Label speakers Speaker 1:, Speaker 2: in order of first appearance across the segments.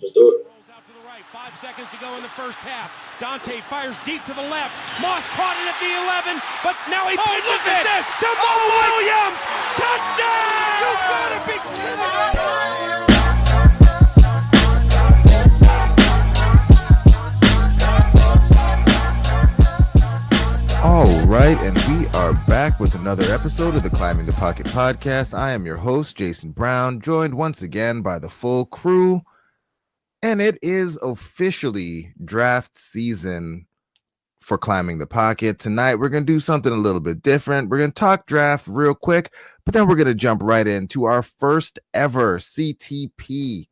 Speaker 1: Let's do it.
Speaker 2: Rolls out to the right. 5 seconds to go in the first half. Dante fires deep to the left. Moss caught it at the 11, but now he pitches it to Mo Williams. Touchdown!
Speaker 3: You gotta be kidding me!
Speaker 4: All right, and we are back with another episode of the Climbing the Pocket podcast. I am your host, Jason Brown, joined once again by the full crew, and it is officially draft season for Climbing the Pocket. Tonight, we're going to do something a little bit different. We're going to talk draft real quick, but then we're going to jump right into our first ever CTP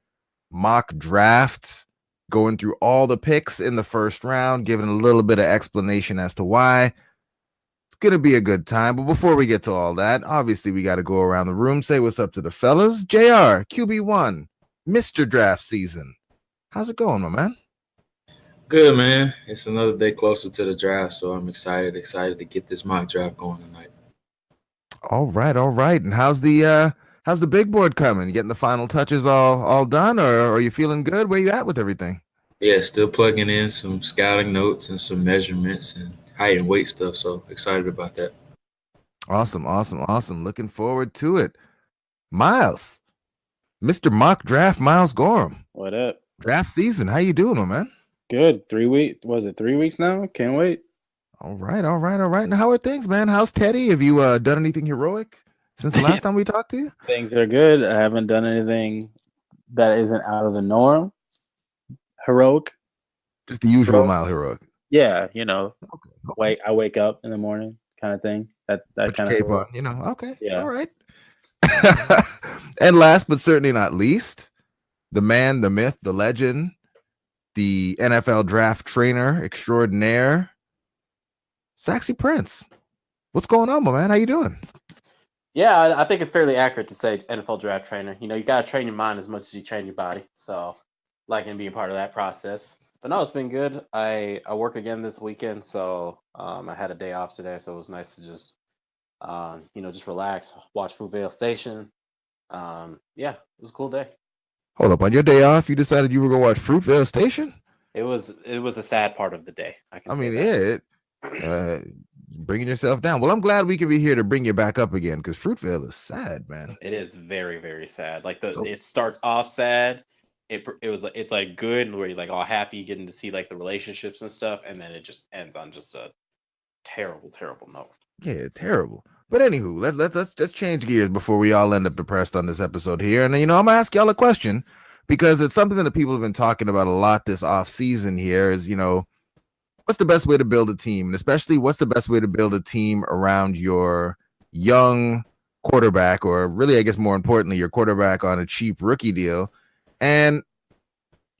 Speaker 4: mock draft, going through all the picks in the first round, giving a little bit of explanation as to why. It's going to be a good time. But before we get to all that, obviously we got to go around the room, say what's up to the fellas. JR, QB1, Mr. Draft Season. How's it going, my man?
Speaker 1: Good, man. It's another day closer to the draft, so I'm excited to get this mock draft going tonight.
Speaker 4: All right. And how's the big board coming? You getting the final touches all done, or are you feeling good? Where you at with everything?
Speaker 1: Yeah, still plugging in some scouting notes and some measurements and height and weight stuff, so excited about that.
Speaker 4: Awesome. Looking forward to it. Miles, Mr. Mock Draft, Miles Gorham.
Speaker 5: What up?
Speaker 4: Draft season. How you doing, my man?
Speaker 5: Good. 3 weeks. Was it 3 weeks now? Can't wait.
Speaker 4: All right. Now, how are things, man? How's Teddy? Have you done anything heroic since the last time we talked to you?
Speaker 5: Things are good. I haven't done anything that isn't out of the norm. Heroic.
Speaker 4: Just the usual mile heroic.
Speaker 5: Yeah, you know.
Speaker 4: Okay.
Speaker 5: I wake up in the morning kind of thing. That kind of
Speaker 4: on, you know. Okay.
Speaker 5: Yeah.
Speaker 4: All right. And last but certainly not least, the man, the myth, the legend, the NFL draft trainer extraordinaire, Saxy Prince. What's going on, my man? How you doing?
Speaker 6: Yeah, I think it's fairly accurate to say NFL draft trainer. You know, you got to train your mind as much as you train your body. So, liking being part of that process. But no, it's been good. I work again this weekend, so I had a day off today, so it was nice to just, just relax, watch Fruitvale Station. Yeah, it was a cool day.
Speaker 4: Hold up, on your day off, you decided you were going to watch Fruitvale Station?
Speaker 6: It was a sad part of the day.
Speaker 4: Bringing yourself down. Well, I'm glad we can be here to bring you back up again, because Fruitvale is sad, man.
Speaker 6: It is very, very sad. Like it starts off sad. It's like good, where you're like all happy getting to see like the relationships and stuff, and then it just ends on just a terrible, terrible note.
Speaker 4: Yeah, terrible. But anywho, let's change gears before we all end up depressed on this episode here. And I'm gonna ask y'all a question, because it's something that people have been talking about a lot this off season here. Is what's the best way to build a team, and especially what's the best way to build a team around your young quarterback, or really, I guess more importantly, your quarterback on a cheap rookie deal. And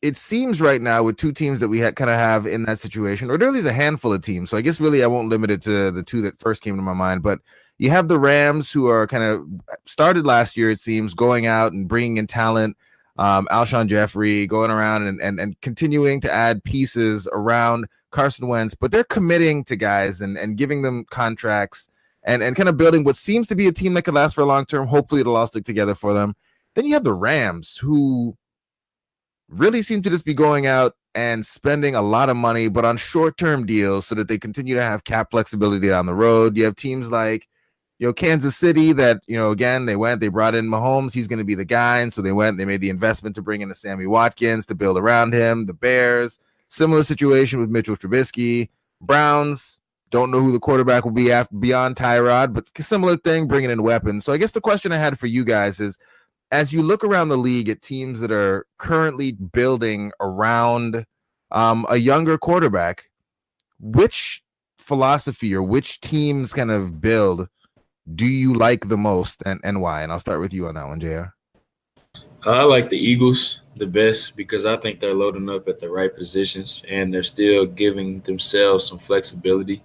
Speaker 4: it seems right now with two teams that we kind of have in that situation, or there's a handful of teams. So I guess really I won't limit it to the two that first came to my mind, but you have the Rams, who are kind of started last year, it seems, going out and bringing in talent, Alshon Jeffrey, going around and continuing to add pieces around Carson Wentz, but they're committing to guys and giving them contracts and kind of building what seems to be a team that could last for a long term. Hopefully it'll all stick together for them. Then you have the Rams, who really seem to just be going out and spending a lot of money, but on short-term deals so that they continue to have cap flexibility down the road. You have teams like, Kansas City that, again, they brought in Mahomes. He's going to be the guy. And so they made the investment to bring in a Sammy Watkins to build around him. The Bears, similar situation with Mitchell Trubisky. Browns, don't know who the quarterback will be beyond Tyrod, but similar thing, bringing in weapons. So I guess the question I had for you guys is, as you look around the league at teams that are currently building around a younger quarterback, which philosophy or which teams kind of build do you like the most, and why? And I'll start with you on that one, JR.
Speaker 1: I like the Eagles the best because I think they're loading up at the right positions and they're still giving themselves some flexibility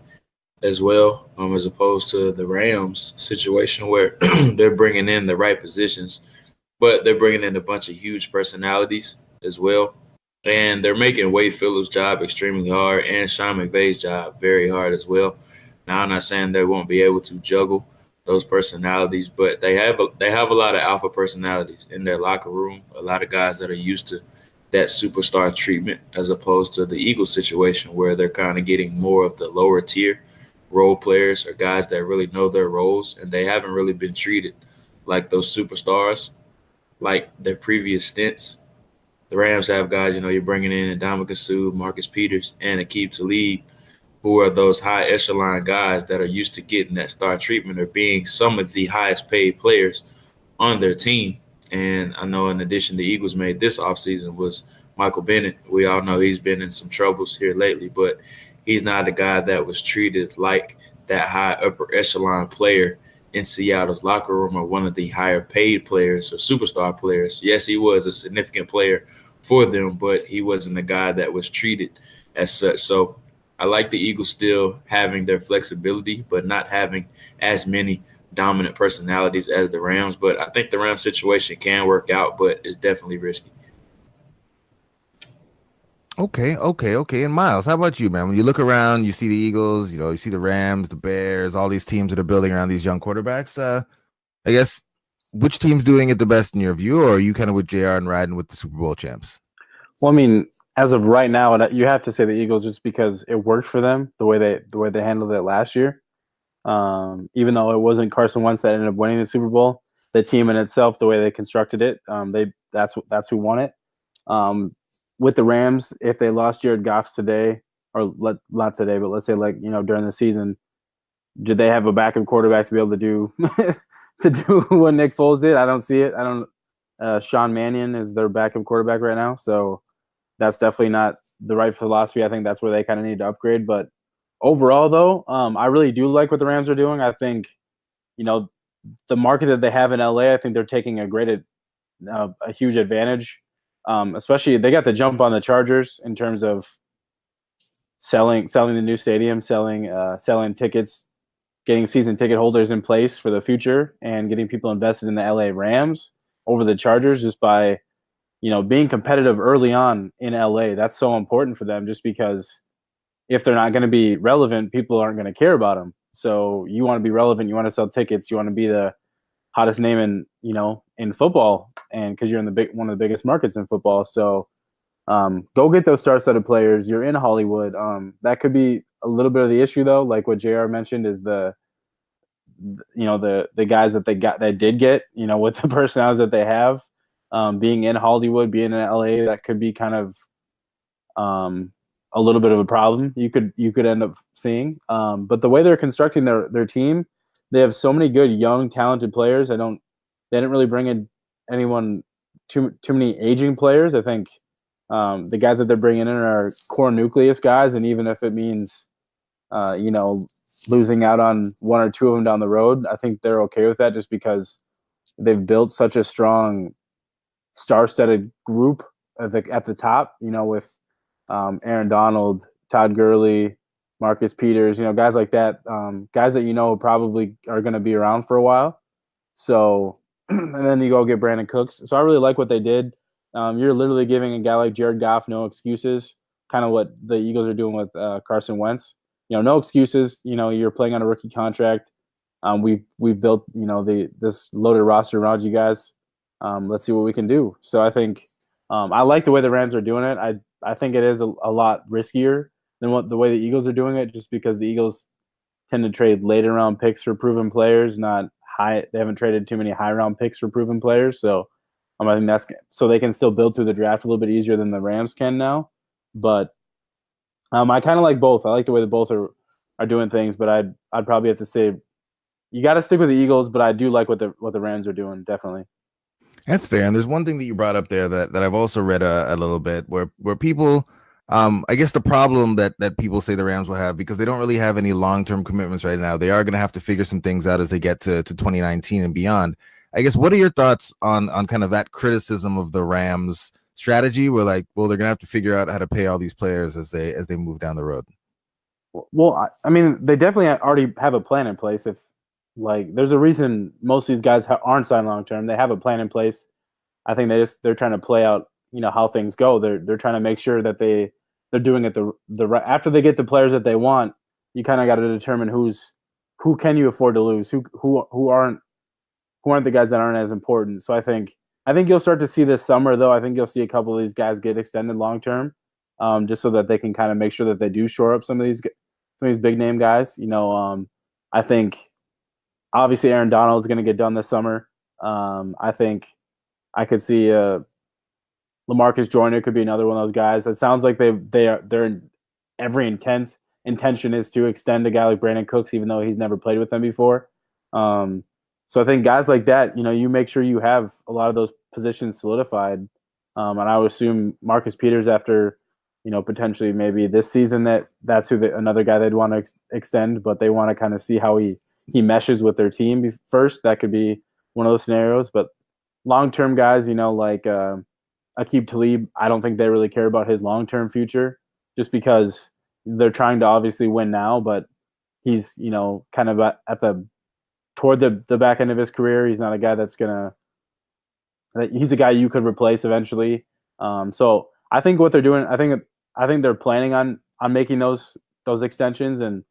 Speaker 1: as well, as opposed to the Rams situation where they're bringing in the right positions, but they're bringing in a bunch of huge personalities as well. And they're making Wade Phillips' job extremely hard and Sean McVay's job very hard as well. Now, I'm not saying they won't be able to juggle those personalities, but they have a lot of alpha personalities in their locker room, a lot of guys that are used to that superstar treatment as opposed to the Eagles situation where they're kind of getting more of the lower tier role players or guys that really know their roles and they haven't really been treated like those superstars like their previous stints. The Rams have guys, you're bringing in Ndamukong Suh, Marcus Peters, and Aqib Talib, who are those high echelon guys that are used to getting that star treatment or being some of the highest paid players on their team. And I know in addition the Eagles made this offseason was Michael Bennett. We all know he's been in some troubles here lately, but he's not a guy that was treated like that high upper echelon player in Seattle's locker room or one of the higher paid players or superstar players. Yes, he was a significant player for them, but he wasn't a guy that was treated as such. So I like the Eagles still having their flexibility, but not having as many dominant personalities as the Rams. But I think the Rams situation can work out, but it's definitely risky.
Speaker 4: Okay. And Miles, how about you, man? When you look around, you see the Eagles, you see the Rams, the Bears, all these teams that are building around these young quarterbacks. I guess which team's doing it the best in your view, or are you kind of with JR and riding with the Super Bowl champs?
Speaker 5: Well, I mean, as of right now, you have to say the Eagles just because it worked for them the way they handled it last year. Even though it wasn't Carson Wentz that ended up winning the Super Bowl, the team in itself, the way they constructed it, that's who won it. With the Rams, if they lost Jared Goff today, or not today, but let's say during the season, did they have a backup quarterback to be able to do to do what Nick Foles did? I don't see it. I don't. Sean Mannion is their backup quarterback right now, so that's definitely not the right philosophy. I think that's where they kind of need to upgrade. But overall, though, I really do like what the Rams are doing. I think, the market that they have in LA, I think they're taking a huge advantage. Especially they got the jump on the Chargers in terms of selling the new stadium, selling tickets, getting season ticket holders in place for the future, and getting people invested in the LA Rams over the Chargers just by being competitive early on in LA. That's so important for them just because if they're not going to be relevant, people aren't going to care about them. So you want to be relevant, you want to sell tickets, you want to be the hottest name in football, and because you're in one of the biggest markets in football. So go get those star-studded players. You're in Hollywood. That could be a little bit of the issue though. Like what JR mentioned is the guys that they did get, with the personalities that they have, being in Hollywood, being in LA, that could be kind of a little bit of a problem you could end up seeing. But the way they're constructing their team, they have so many good young talented players. They didn't really bring in anyone too many aging players. I think the guys that they're bringing in are core nucleus guys, and even if it means losing out on one or two of them down the road, I think they're okay with that just because they've built such a strong star-studded group at the top, with Aaron Donald, Todd Gurley, Marcus Peters, guys like that, guys that probably are going to be around for a while. So, and then you go get Brandon Cooks. So I really like what they did. You're literally giving a guy like Jared Goff no excuses, kind of what the Eagles are doing with Carson Wentz. No excuses. You're playing on a rookie contract. We've built this loaded roster around you guys. Let's see what we can do. So I think I like the way the Rams are doing it. I think it is a lot riskier than the way the Eagles are doing it, just because the Eagles tend to trade later round picks for proven players, not high. They haven't traded too many high round picks for proven players. So I think that's so they can still build through the draft a little bit easier than the Rams can now. But I kind of like both. I like the way that both are doing things, but I'd probably have to say you got to stick with the Eagles, but I do like what the Rams are doing, definitely.
Speaker 4: That's fair. And there's one thing that you brought up there that I've also read a little bit where people, I guess the problem that people say the Rams will have, because they don't really have any long-term commitments right now. They are going to have to figure some things out as they get to 2019 and beyond. I guess, what are your thoughts on kind of that criticism of the Rams strategy where they're going to have to figure out how to pay all these players as they move down the road?
Speaker 5: Well, I mean, they definitely already have a plan in place. If there's a reason most of these guys aren't signed long term. They have a plan in place. I think they're trying to play out, how things go. They're trying to make sure that they're doing it the right. After they get the players that they want, you kind of got to determine who can you afford to lose, who aren't the guys that aren't as important. So I think I think you'll start to see this summer, though. I think you'll see a couple of these guys get extended long term, just so that they can kind of make sure that they do shore up some of these big name guys. I think obviously Aaron Donald is going to get done this summer. I think I could see LaMarcus Joyner could be another one of those guys. It sounds like they're in every intention is to extend a guy like Brandon Cooks, even though he's never played with them before. So I think guys like that, you make sure you have a lot of those positions solidified. And I would assume Marcus Peters after, potentially maybe this season that's another guy they'd want to extend, but they want to kind of see how he meshes with their team first. That could be one of those scenarios. But long-term guys, like Aqib Talib, I don't think they really care about his long-term future just because they're trying to obviously win now, but he's, kind of toward the back end of his career. He's not a guy he's a guy you could replace eventually. So I think what they're doing, I think they're planning on making those extensions, and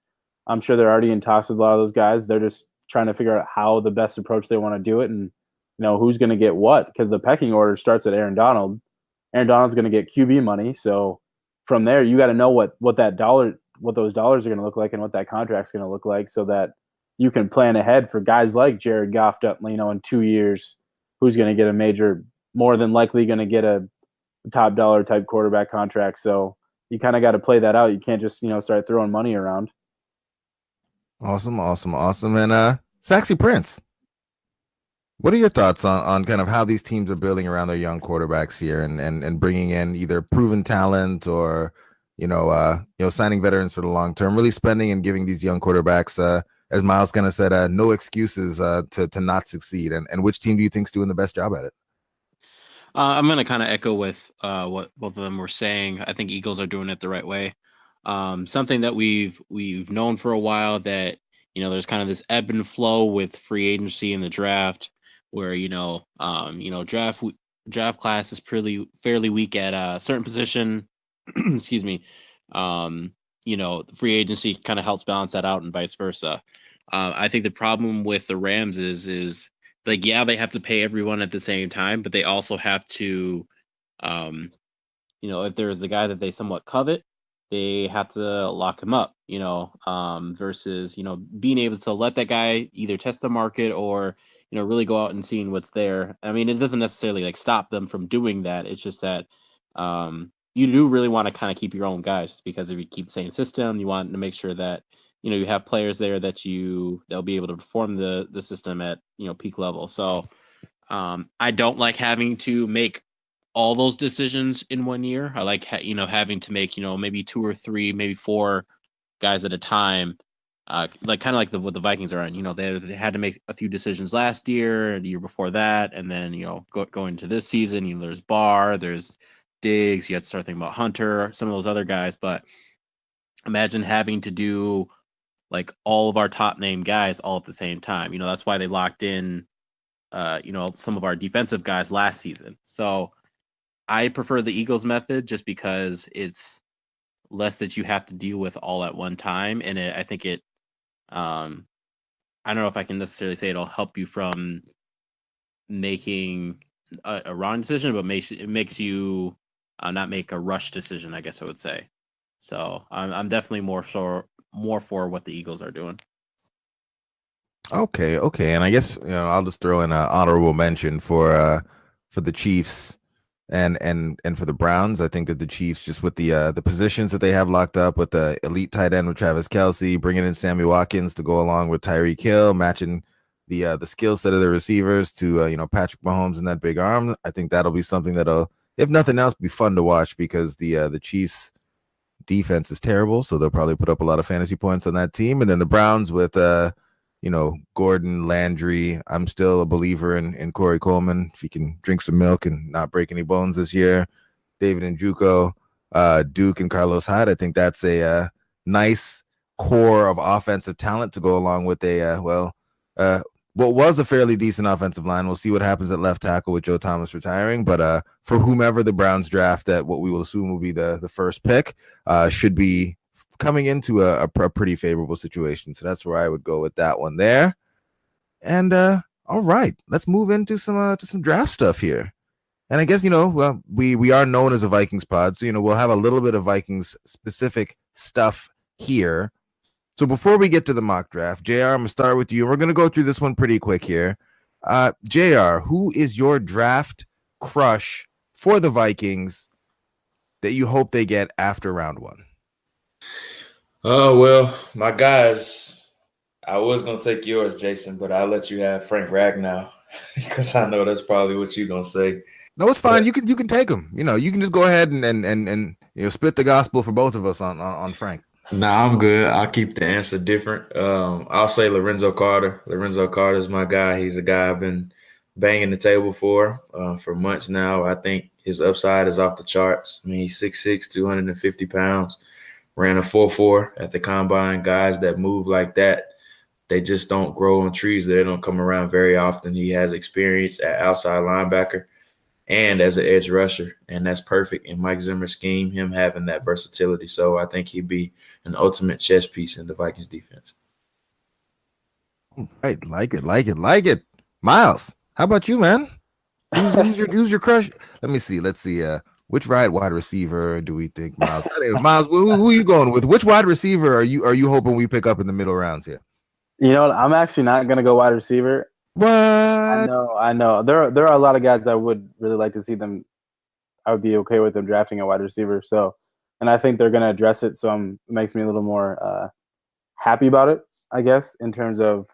Speaker 5: I'm sure they're already in talks with a lot of those guys. They're just trying to figure out how the best approach they want to do it, and who's going to get what, because the pecking order starts at Aaron Donald. Aaron Donald's going to get QB money, so from there you got to know what those dollars are going to look like and what that contract's going to look like, so that you can plan ahead for guys like Jared Goff, in 2 years, who's going to get a major, more than likely going to get a top dollar type quarterback contract. So you kind of got to play that out. You can't just, start throwing money around.
Speaker 4: Awesome. And Saxy Prince, what are your thoughts on kind of how these teams are building around their young quarterbacks here and bringing in either proven talent or, signing veterans for the long term, really spending and giving these young quarterbacks, as Miles kind of said, no excuses to not succeed. And which team do you think is doing the best job at it?
Speaker 6: I'm going to kind of echo with what both of them were saying. I think Eagles are doing it the right way. Something that we've known for a while, that there's kind of this ebb and flow with free agency and the draft, where draft class is fairly weak at a certain position. Excuse me. Free agency kind of helps balance that out, and vice versa. I think the problem with the Rams is like, yeah, they have to pay everyone at the same time, but they also have to, if there's a guy that they somewhat covet, they have to lock him up, versus, being able to let that guy either test the market or, really go out and seeing what's there. I mean, it doesn't necessarily like stop them from doing that. It's just that you do really want to kind of keep your own guys, because if you keep the same system, you want to make sure that, you have players there that they'll be able to perform the system at, peak level. So I don't like having to make all those decisions in 1 year. I like, having to make, maybe 2 or 3, maybe 4 guys at a time. Like kind of like what the Vikings are in. They had to make a few decisions last year and the year before that. And then, going into this season, there's Barr, there's Diggs, you have to start thinking about Hunter, some of those other guys. But imagine having to do like all of our top name guys all at the same time. That's why they locked in, some of our defensive guys last season. So I prefer the Eagles method just because it's less that you have to deal with all at one time. And I think it, I don't know if I can necessarily say it'll help you from making a wrong decision, but it makes you not make a rush decision, I guess I would say. So I'm definitely more for what the Eagles are doing.
Speaker 4: Okay, and I guess I'll just throw in an honorable mention for the Chiefs and for the Browns. I think that the Chiefs, just with the positions that they have locked up, with the elite tight end with Travis Kelce, bringing in Sammy Watkins to go along with Tyreek Hill, matching the skill set of the receivers to Patrick Mahomes and that big arm. I think that'll be something that'll, if nothing else, be fun to watch, because the Chiefs defense is terrible, so they'll probably put up a lot of fantasy points on that team. And then the Browns with Gordon, Landry. I'm still a believer in Corey Coleman, if he can drink some milk and not break any bones this year. David Njoku, Duke, and Carlos Hyde. I think that's a nice core of offensive talent to go along with what was a fairly decent offensive line. We'll see what happens at left tackle with Joe Thomas retiring. But for whomever the Browns draft at what we will assume will be the first pick, should be coming into a pretty favorable situation. So that's where I would go with that one there. And All right, let's move into some draft stuff here. And I guess, we are known as a Vikings pod, so, we'll have a little bit of Vikings specific stuff here. So before we get to the mock draft, JR, I'm going to start with you. And we're going to go through this one pretty quick here. JR, who is your draft crush for the Vikings that you hope they get after round 1?
Speaker 1: Oh, well, my guys, I was going to take yours, Jason, but I'll let you have Frank Ragnow because I know that's probably what you're going to say.
Speaker 4: No, it's fine. You can take him. You can just go ahead and spit the gospel for both of us on Frank.
Speaker 1: Nah, I'm good. I'll keep the answer different. I'll say Lorenzo Carter. Lorenzo Carter is my guy. He's a guy I've been banging the table for months now. I think his upside is off the charts. I mean, he's 6'6", 250 pounds, ran a 4.4 at the combine. Guys that move like that, they just don't grow on trees. They don't come around very often. He has experience at outside linebacker and as an edge rusher, and that's perfect in Mike Zimmer's scheme, him having that versatility. So I think he'd be an ultimate chess piece in the Vikings defense.
Speaker 4: Right, like it. Miles, how about you, man? Who's your crush? Let's see. Which wide receiver do we think, Miles? Miles, who are you going with? Which wide receiver are you hoping we pick up in the middle rounds here?
Speaker 5: You know what? I'm actually not going to go wide receiver.
Speaker 4: What?
Speaker 5: I know. There are a lot of guys I would really like to see them. I would be okay with them drafting a wide receiver. So, and I think they're going to address it. So it makes me a little more happy about it, I guess, in terms of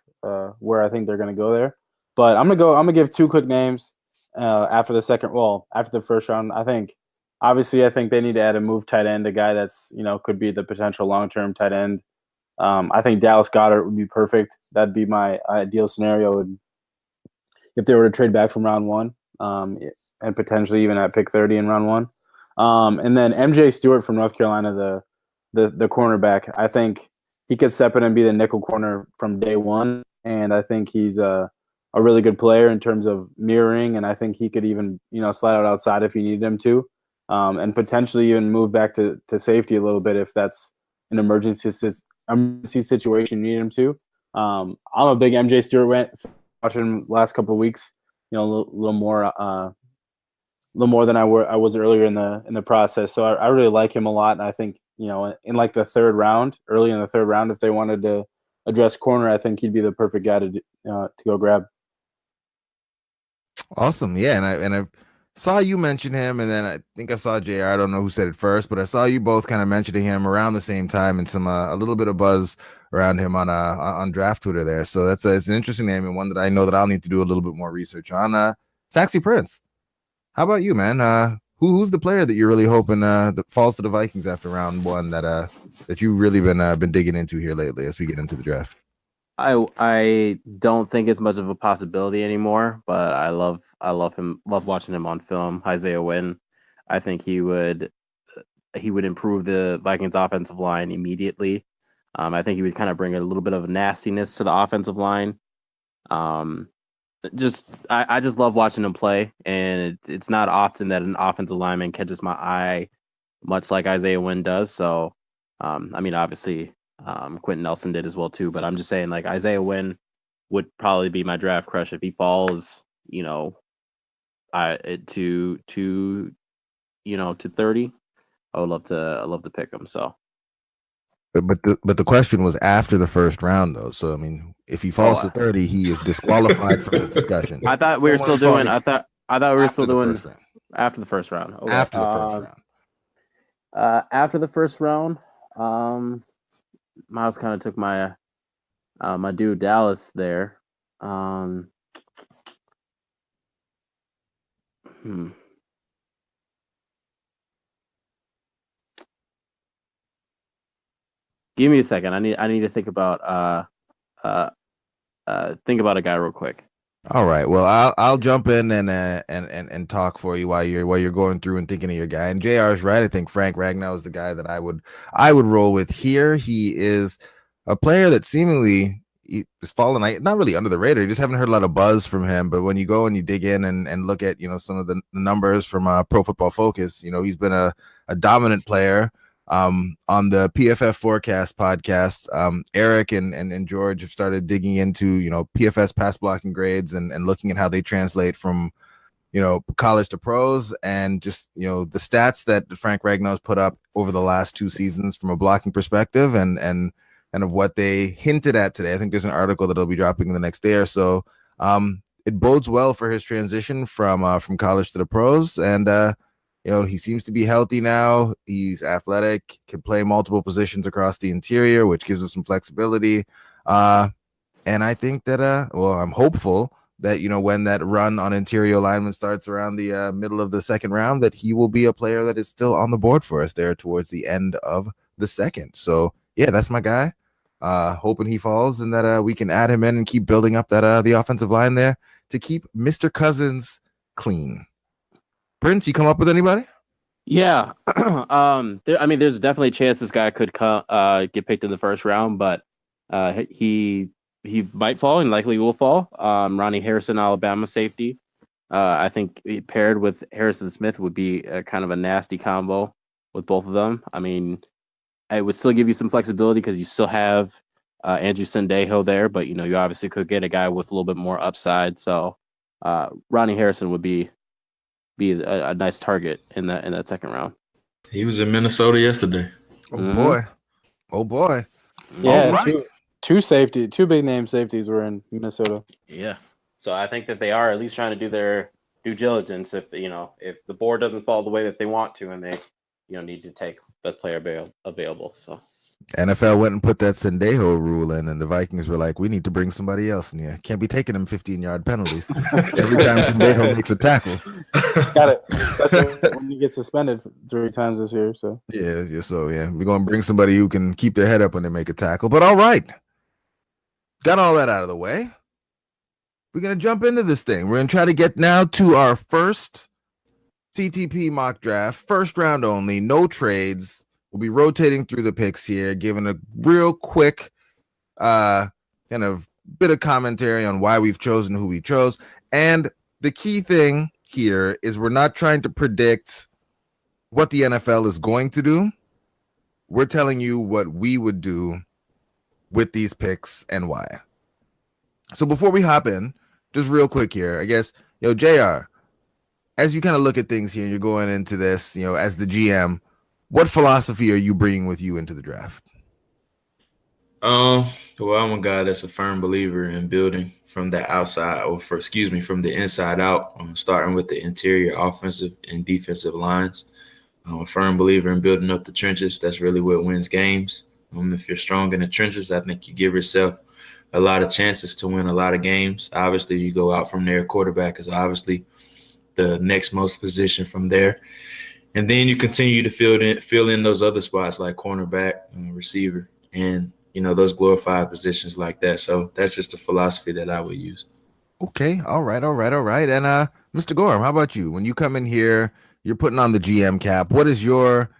Speaker 5: where I think they're going to go there. But I'm gonna give 2 quick names after the first round. I think they need to add a move tight end, a guy that's could be the potential long-term tight end. I think Dallas Goedert would be perfect. That'd be my ideal scenario. If they were to trade back from round 1, and potentially even at pick 30 in round 1. And then MJ Stewart from North Carolina, the cornerback, I think he could step in and be the nickel corner from day 1. And I think he's a really good player in terms of mirroring. And I think he could even, slide out outside if you needed him to, and potentially even move back to safety a little bit if that's an emergency situation you need him to. I'm a big MJ Stewart watching him last couple of weeks, a little more than I was earlier in the process. So I really like him a lot. And I think, in like the early in the third round, if they wanted to address corner, I think he'd be the perfect guy to go grab.
Speaker 4: Awesome. Yeah. And I saw you mention him, and then I think I saw JR. I don't know who said it first, but I saw you both kind of mentioning him around the same time, and some a little bit of buzz around him on draft Twitter there. So it's an interesting name, and one that I know that I'll need to do a little bit more research on. Saxy Prince, how about you, man? Who's the player that you're really hoping that falls to the Vikings after round 1 that you've really been digging into here lately as we get into the draft?
Speaker 6: I don't think it's much of a possibility anymore, but I love him. Love watching him on film. Isaiah Wynn, I think he would improve the Vikings offensive line immediately. I think he would kind of bring a little bit of nastiness to the offensive line. I just love watching him play, and it's not often that an offensive lineman catches my eye, much like Isaiah Wynn does. So, obviously. Quentin Nelson did as well too, but I'm just saying, like, Isaiah Wynn would probably be my draft crush if he falls, to 30. I would love to pick him. So,
Speaker 4: but the question was after the first round, though. So I mean, if he falls to 30, he is disqualified from this discussion.
Speaker 6: I thought we were still doing. I thought we were still doing after the first round. Okay.
Speaker 4: After the first round.
Speaker 6: After the first round. Miles kind of took my my dude Dallas there. Give me a second. I need to think about a guy real quick.
Speaker 4: All right. Well, I'll jump in and talk for you while you're going through and thinking of your guy. And JR is right. I think Frank Ragnow is the guy that I would roll with here. He is a player that seemingly is falling not really under the radar. You just haven't heard a lot of buzz from him. But when you go and you dig in and look at some of the numbers from Pro Football Focus, he's been a dominant player On the PFF Forecast podcast, Eric and George have started digging into, PFS pass blocking grades and looking at how they translate from, college to pros, and just, the stats that Frank Ragnar's put up over the last 2 seasons from a blocking perspective and of what they hinted at today. I think there's an article that'll be dropping the next day or so. It bodes well for his transition from college to the pros. And, he seems to be healthy now. He's athletic, can play multiple positions across the interior, which gives us some flexibility. And I think that, I'm hopeful that, when that run on interior alignment starts around the middle of the second round, that he will be a player that is still on the board for us there towards the end of the second. So, yeah, that's my guy. Hoping he falls and that we can add him in and keep building up that the offensive line there to keep Mr. Cousins clean. Prince, you come up with anybody?
Speaker 6: Yeah. There's definitely a chance this guy could get picked in the first round, but he might fall and likely will fall. Ronnie Harrison, Alabama safety. I think paired with Harrison Smith would be kind of a nasty combo with both of them. I mean, it would still give you some flexibility because you still have Andrew Sendejo there, but you obviously could get a guy with a little bit more upside. So Ronnie Harrison would be a nice target in that second round.
Speaker 1: He was in Minnesota yesterday.
Speaker 4: Oh boy.
Speaker 5: Yeah, right. Two big name safeties were in Minnesota.
Speaker 6: Yeah. So I think that they are at least trying to do their due diligence if the board doesn't fall the way that they want to and they need to take best player available. So
Speaker 4: NFL went and put that Sendejo rule in, and the Vikings were like, we need to bring somebody else in here. Can't be taking them 15-yard penalties every time Sendejo makes a tackle.
Speaker 5: Got it. That's when you get suspended 3 times this year. So
Speaker 4: yeah. We're going to bring somebody who can keep their head up when they make a tackle. But all right. Got all that out of the way. We're going to jump into this thing. We're going to try to get now to our first CTP mock draft, first round only, no trades. We'll be rotating through the picks here, giving a real quick kind of bit of commentary on why we've chosen who we chose. And the key thing here is we're not trying to predict what the NFL is going to do. We're telling you what we would do with these picks and why. So before we hop in, just real quick here, I guess, JR, as you kind of look at things here, you're going into this, as the GM, what philosophy are you bringing with you into the draft?
Speaker 1: Well, I'm a guy that's a firm believer in building from the outside, from the inside out, starting with the interior offensive and defensive lines. I'm a firm believer in building up the trenches. That's really what wins games. If you're strong in the trenches, I think you give yourself a lot of chances to win a lot of games. Obviously, you go out from there. Quarterback is obviously the next most position from there. And then you continue to fill in those other spots like cornerback, receiver, and, those glorified positions like that. So that's just a philosophy that I would use.
Speaker 4: Okay. All right. And Mr. Gorham, how about you? When you come in here, you're putting on the GM cap. What is your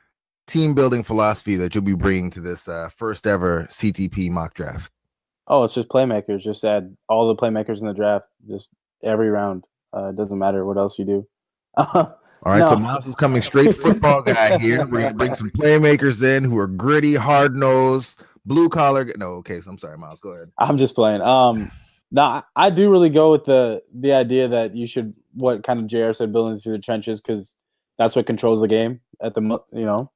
Speaker 4: team building philosophy that you'll be bringing to this first ever CTP mock draft?
Speaker 5: Oh, it's just playmakers. Just add all the playmakers in the draft, just every round. It doesn't matter what else you do.
Speaker 4: All right, so Miles is coming straight football guy here. We're going to bring some playmakers in who are gritty, hard-nosed, blue-collar. No, okay, so I'm sorry, Miles. Go ahead.
Speaker 5: I'm just playing. No, I do really go with the idea that you should, what kind of JR said, building through the trenches, because that's what controls the game at the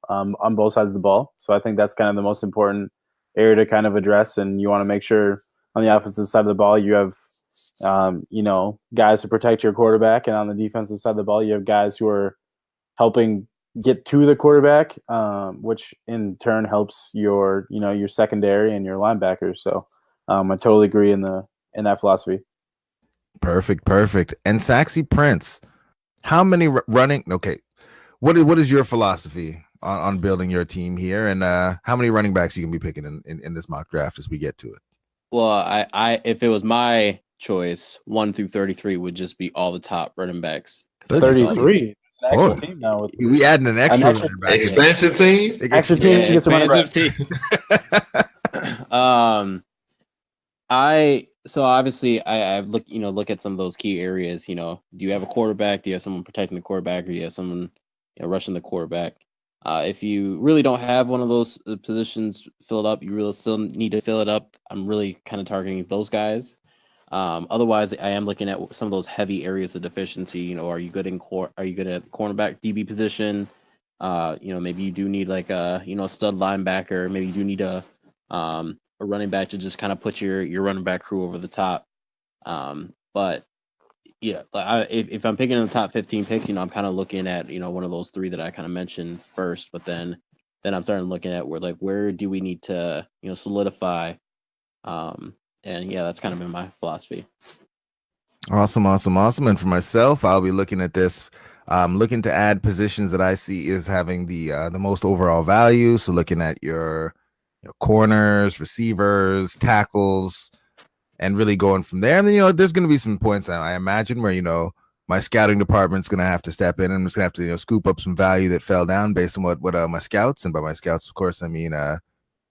Speaker 5: on both sides of the ball. So I think that's kind of the most important area to kind of address, and you want to make sure on the offensive side of the ball you have guys to protect your quarterback, and on the defensive side of the ball you have guys who are helping get to the quarterback, which in turn helps your your secondary and your linebackers. So I totally agree in that philosophy.
Speaker 4: Perfect. And Saxy Prince, how many running? Okay, what is your philosophy on building your team here, and how many running backs you can be picking in this mock draft as we get to it?
Speaker 6: Well, I if it was my choice, 1 through 33 would just be all the top running backs.
Speaker 5: 33.
Speaker 4: Boy,
Speaker 5: team now
Speaker 4: we adding an extra running back.
Speaker 1: Expansion team.
Speaker 5: Extra team.
Speaker 6: Yeah, expansive team. So obviously I look at some of those key areas. Do you have a quarterback? Do you have someone protecting the quarterback, or do you have someone rushing the quarterback? If you really don't have one of those positions filled up, you really still need to fill it up. I'm really kind of targeting those guys. Otherwise, I am looking at some of those heavy areas of deficiency. You know, are you good in Are you good at the cornerback DB position? You know, maybe you do need like a a stud linebacker. Maybe you do need a running back to just kind of put your running back crew over the top. But yeah, if I'm picking in the top 15 picks, I'm kind of looking at one of those three that I kind of mentioned first. But then I'm starting looking at where do we need to solidify. And yeah, that's kind of been my philosophy.
Speaker 4: Awesome. And for myself, I'll be looking at this. Looking to add positions that I see is having the most overall value. So looking at your corners, receivers, tackles, and really going from there. And then there's going to be some points I imagine where my scouting department's going to have to step in. I'm just going to have to scoop up some value that fell down based on what my scouts, and by my scouts, of course, I mean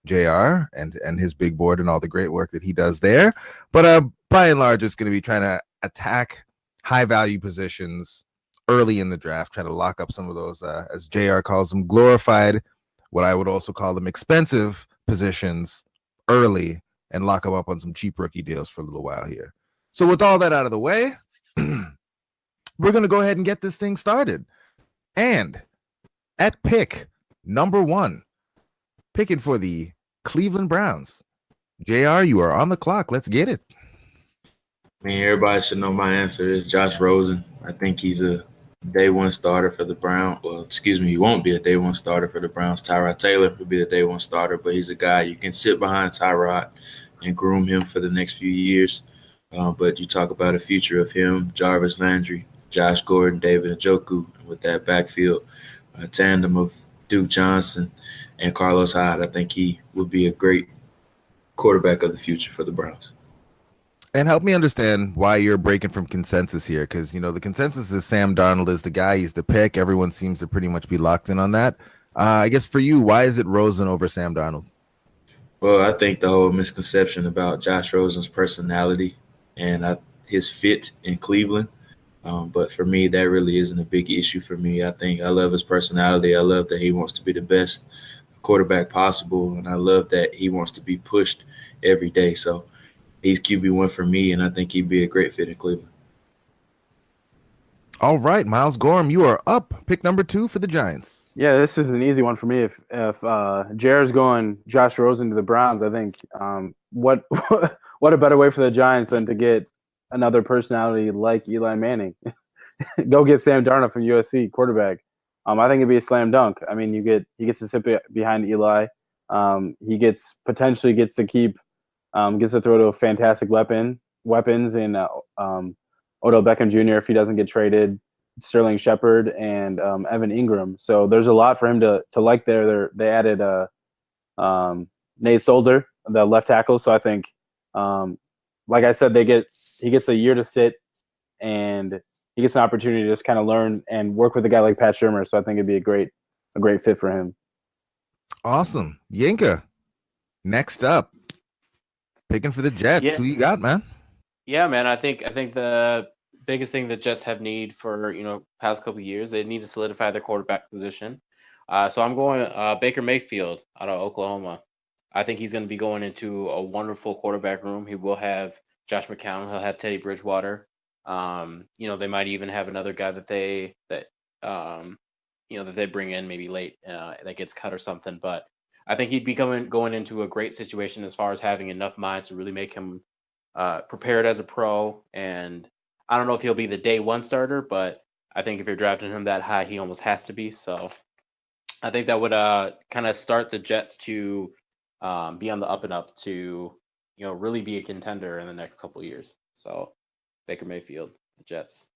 Speaker 4: JR and his big board and all the great work that he does there. But by and large, it's going to be trying to attack high value positions early in the draft, try to lock up some of those, as JR calls them, glorified, what I would also call them expensive positions early, and lock them up on some cheap rookie deals for a little while here. So with all that out of the way, we're going to go ahead and get this thing started. And at pick number 1, picking for the Cleveland Browns, JR, you are on the clock. Let's get it.
Speaker 1: I mean, everybody should know my answer is Josh Rosen. I think he's a day one starter for the Browns. Well, excuse me, he won't be a day one starter for the Browns. Tyrod Taylor will be the day one starter, but he's a guy you can sit behind Tyrod and groom him for the next few years. But you talk about a future of him, Jarvis Landry, Josh Gordon, David Njoku, with that backfield tandem of Duke Johnson and Carlos Hyde. I think he would be a great quarterback of the future for the Browns.
Speaker 4: And help me understand why you're breaking from consensus here, because the consensus is Sam Darnold is the guy, he's the pick. Everyone seems to pretty much be locked in on that. I guess for you, why is it Rosen over Sam Darnold?
Speaker 1: Well, I think the whole misconception about Josh Rosen's personality and his fit in Cleveland. But for me, that really isn't a big issue for me. I think I love his personality. I love that he wants to be the best quarterback possible, and I love that he wants to be pushed every day. So he's QB1 for me, and I think he'd be a great fit in Cleveland.
Speaker 4: All right, Miles Gorham, you are up. Pick number 2 for the Giants.
Speaker 5: Yeah, this is an easy one for me. If Jared's going Josh Rosen to the Browns, I think what a better way for the Giants than to get another personality like Eli Manning. Go get Sam Darnold from USC, quarterback. I think it'd be a slam dunk. I mean, he gets to sit behind Eli. He potentially gets to keep gets to throw to fantastic weapons in Odell Beckham Jr. if he doesn't get traded, Sterling Shepard, and Evan Ingram. So there's a lot for him to like there. They added Nate Solder, the left tackle. So I think, like I said, he gets a year to sit, and he gets an opportunity to just kind of learn and work with a guy like Pat Shurmur. So I think it'd be a great fit for him.
Speaker 4: Awesome. Yinka, next up, picking for the Jets.
Speaker 6: Yeah.
Speaker 4: Who you got, man?
Speaker 6: Yeah, man. I think the biggest thing the Jets have need for past couple of years, they need to solidify their quarterback position. So I'm going Baker Mayfield out of Oklahoma. I think he's going to be going into a wonderful quarterback room. He will have Josh McCown. He'll have Teddy Bridgewater. They might even have another guy that they bring in maybe late that gets cut or something. But I think he'd be going into a great situation as far as having enough minds to really make him prepared as a pro. And I don't know if he'll be the day one starter, but I think if you're drafting him that high, he almost has to be. So I think that would kind of start the Jets to be on the up and up to really be a contender in the next couple of years. So Baker Mayfield, the Jets.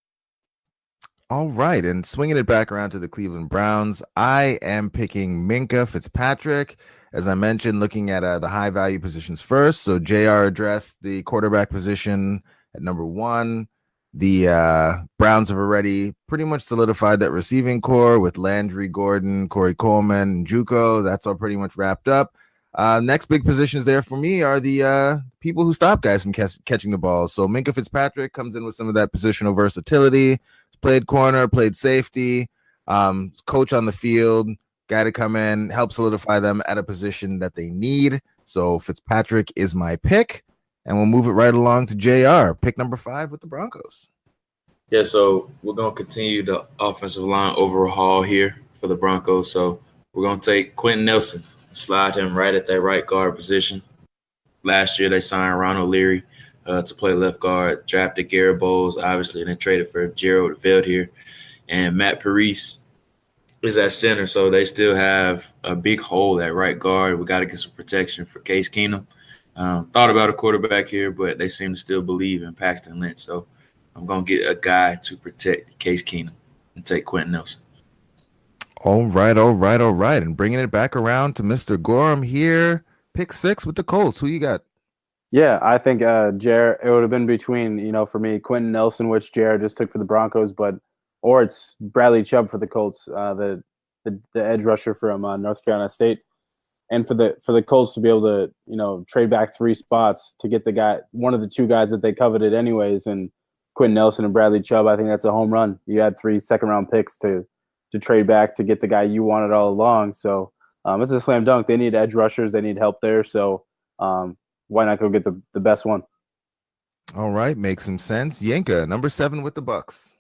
Speaker 4: All right, and swinging it back around to the Cleveland Browns, I am picking Minkah Fitzpatrick. As I mentioned, looking at the high value positions first. So JR addressed the quarterback position at number 1. The Browns have already pretty much solidified that receiving core with Landry, Gordon, Corey Coleman, and Juco. That's all pretty much wrapped up. Next big positions there for me are the people who stop guys from catching the ball. So Minkah Fitzpatrick comes in with some of that positional versatility. Played corner, played safety, coach on the field, guy to come in, help solidify them at a position that they need. So Fitzpatrick is my pick, and we'll move it right along to JR, pick number 5 with the Broncos.
Speaker 1: Yeah, so we're going to continue the offensive line overhaul here for the Broncos. So we're going to take Quentin Nelson, slide him right at that right guard position. Last year, they signed Ron O'Leary to play left guard, drafted Garrett Bowles, obviously, and then traded for Gerald Veld here. And Matt Parise is at center, so they still have a big hole at right guard. We got to get some protection for Case Keenum. Thought about a quarterback here, but they seem to still believe in Paxton Lynch. So I'm going to get a guy to protect Case Keenum and take Quentin Nelson.
Speaker 4: All right. And bringing it back around to Mr. Gorham here, pick 6 with the Colts. Who you got?
Speaker 5: Yeah, I think Jared. It would have been between, for me, Quentin Nelson, which Jared just took for the Broncos, or it's Bradley Chubb for the Colts, the edge rusher from North Carolina State, and for the Colts to be able to trade back 3 spots to get the guy, one of the 2 guys that they coveted anyways, and Quentin Nelson and Bradley Chubb. I think that's a home run. You had 3 second-round picks to trade back to get the guy you wanted all along. So it's a slam dunk. They need edge rushers. They need help there. So why not go get the best one?
Speaker 4: All right, makes some sense. Yenka, number 7 with the Bucks.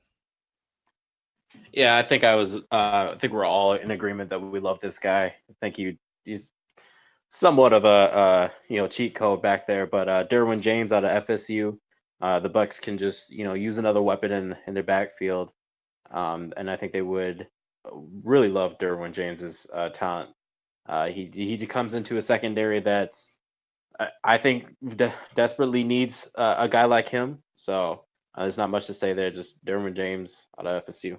Speaker 6: Yeah, I think we're all in agreement that we love this guy. I think he's somewhat of a cheat code back there, but Derwin James out of FSU, the Bucks can just use another weapon in their backfield, and I think they would really love Derwin James's talent. He comes into a secondary that's I think desperately needs a guy like him. So there's not much to say there. Just Derwin James out of FSU.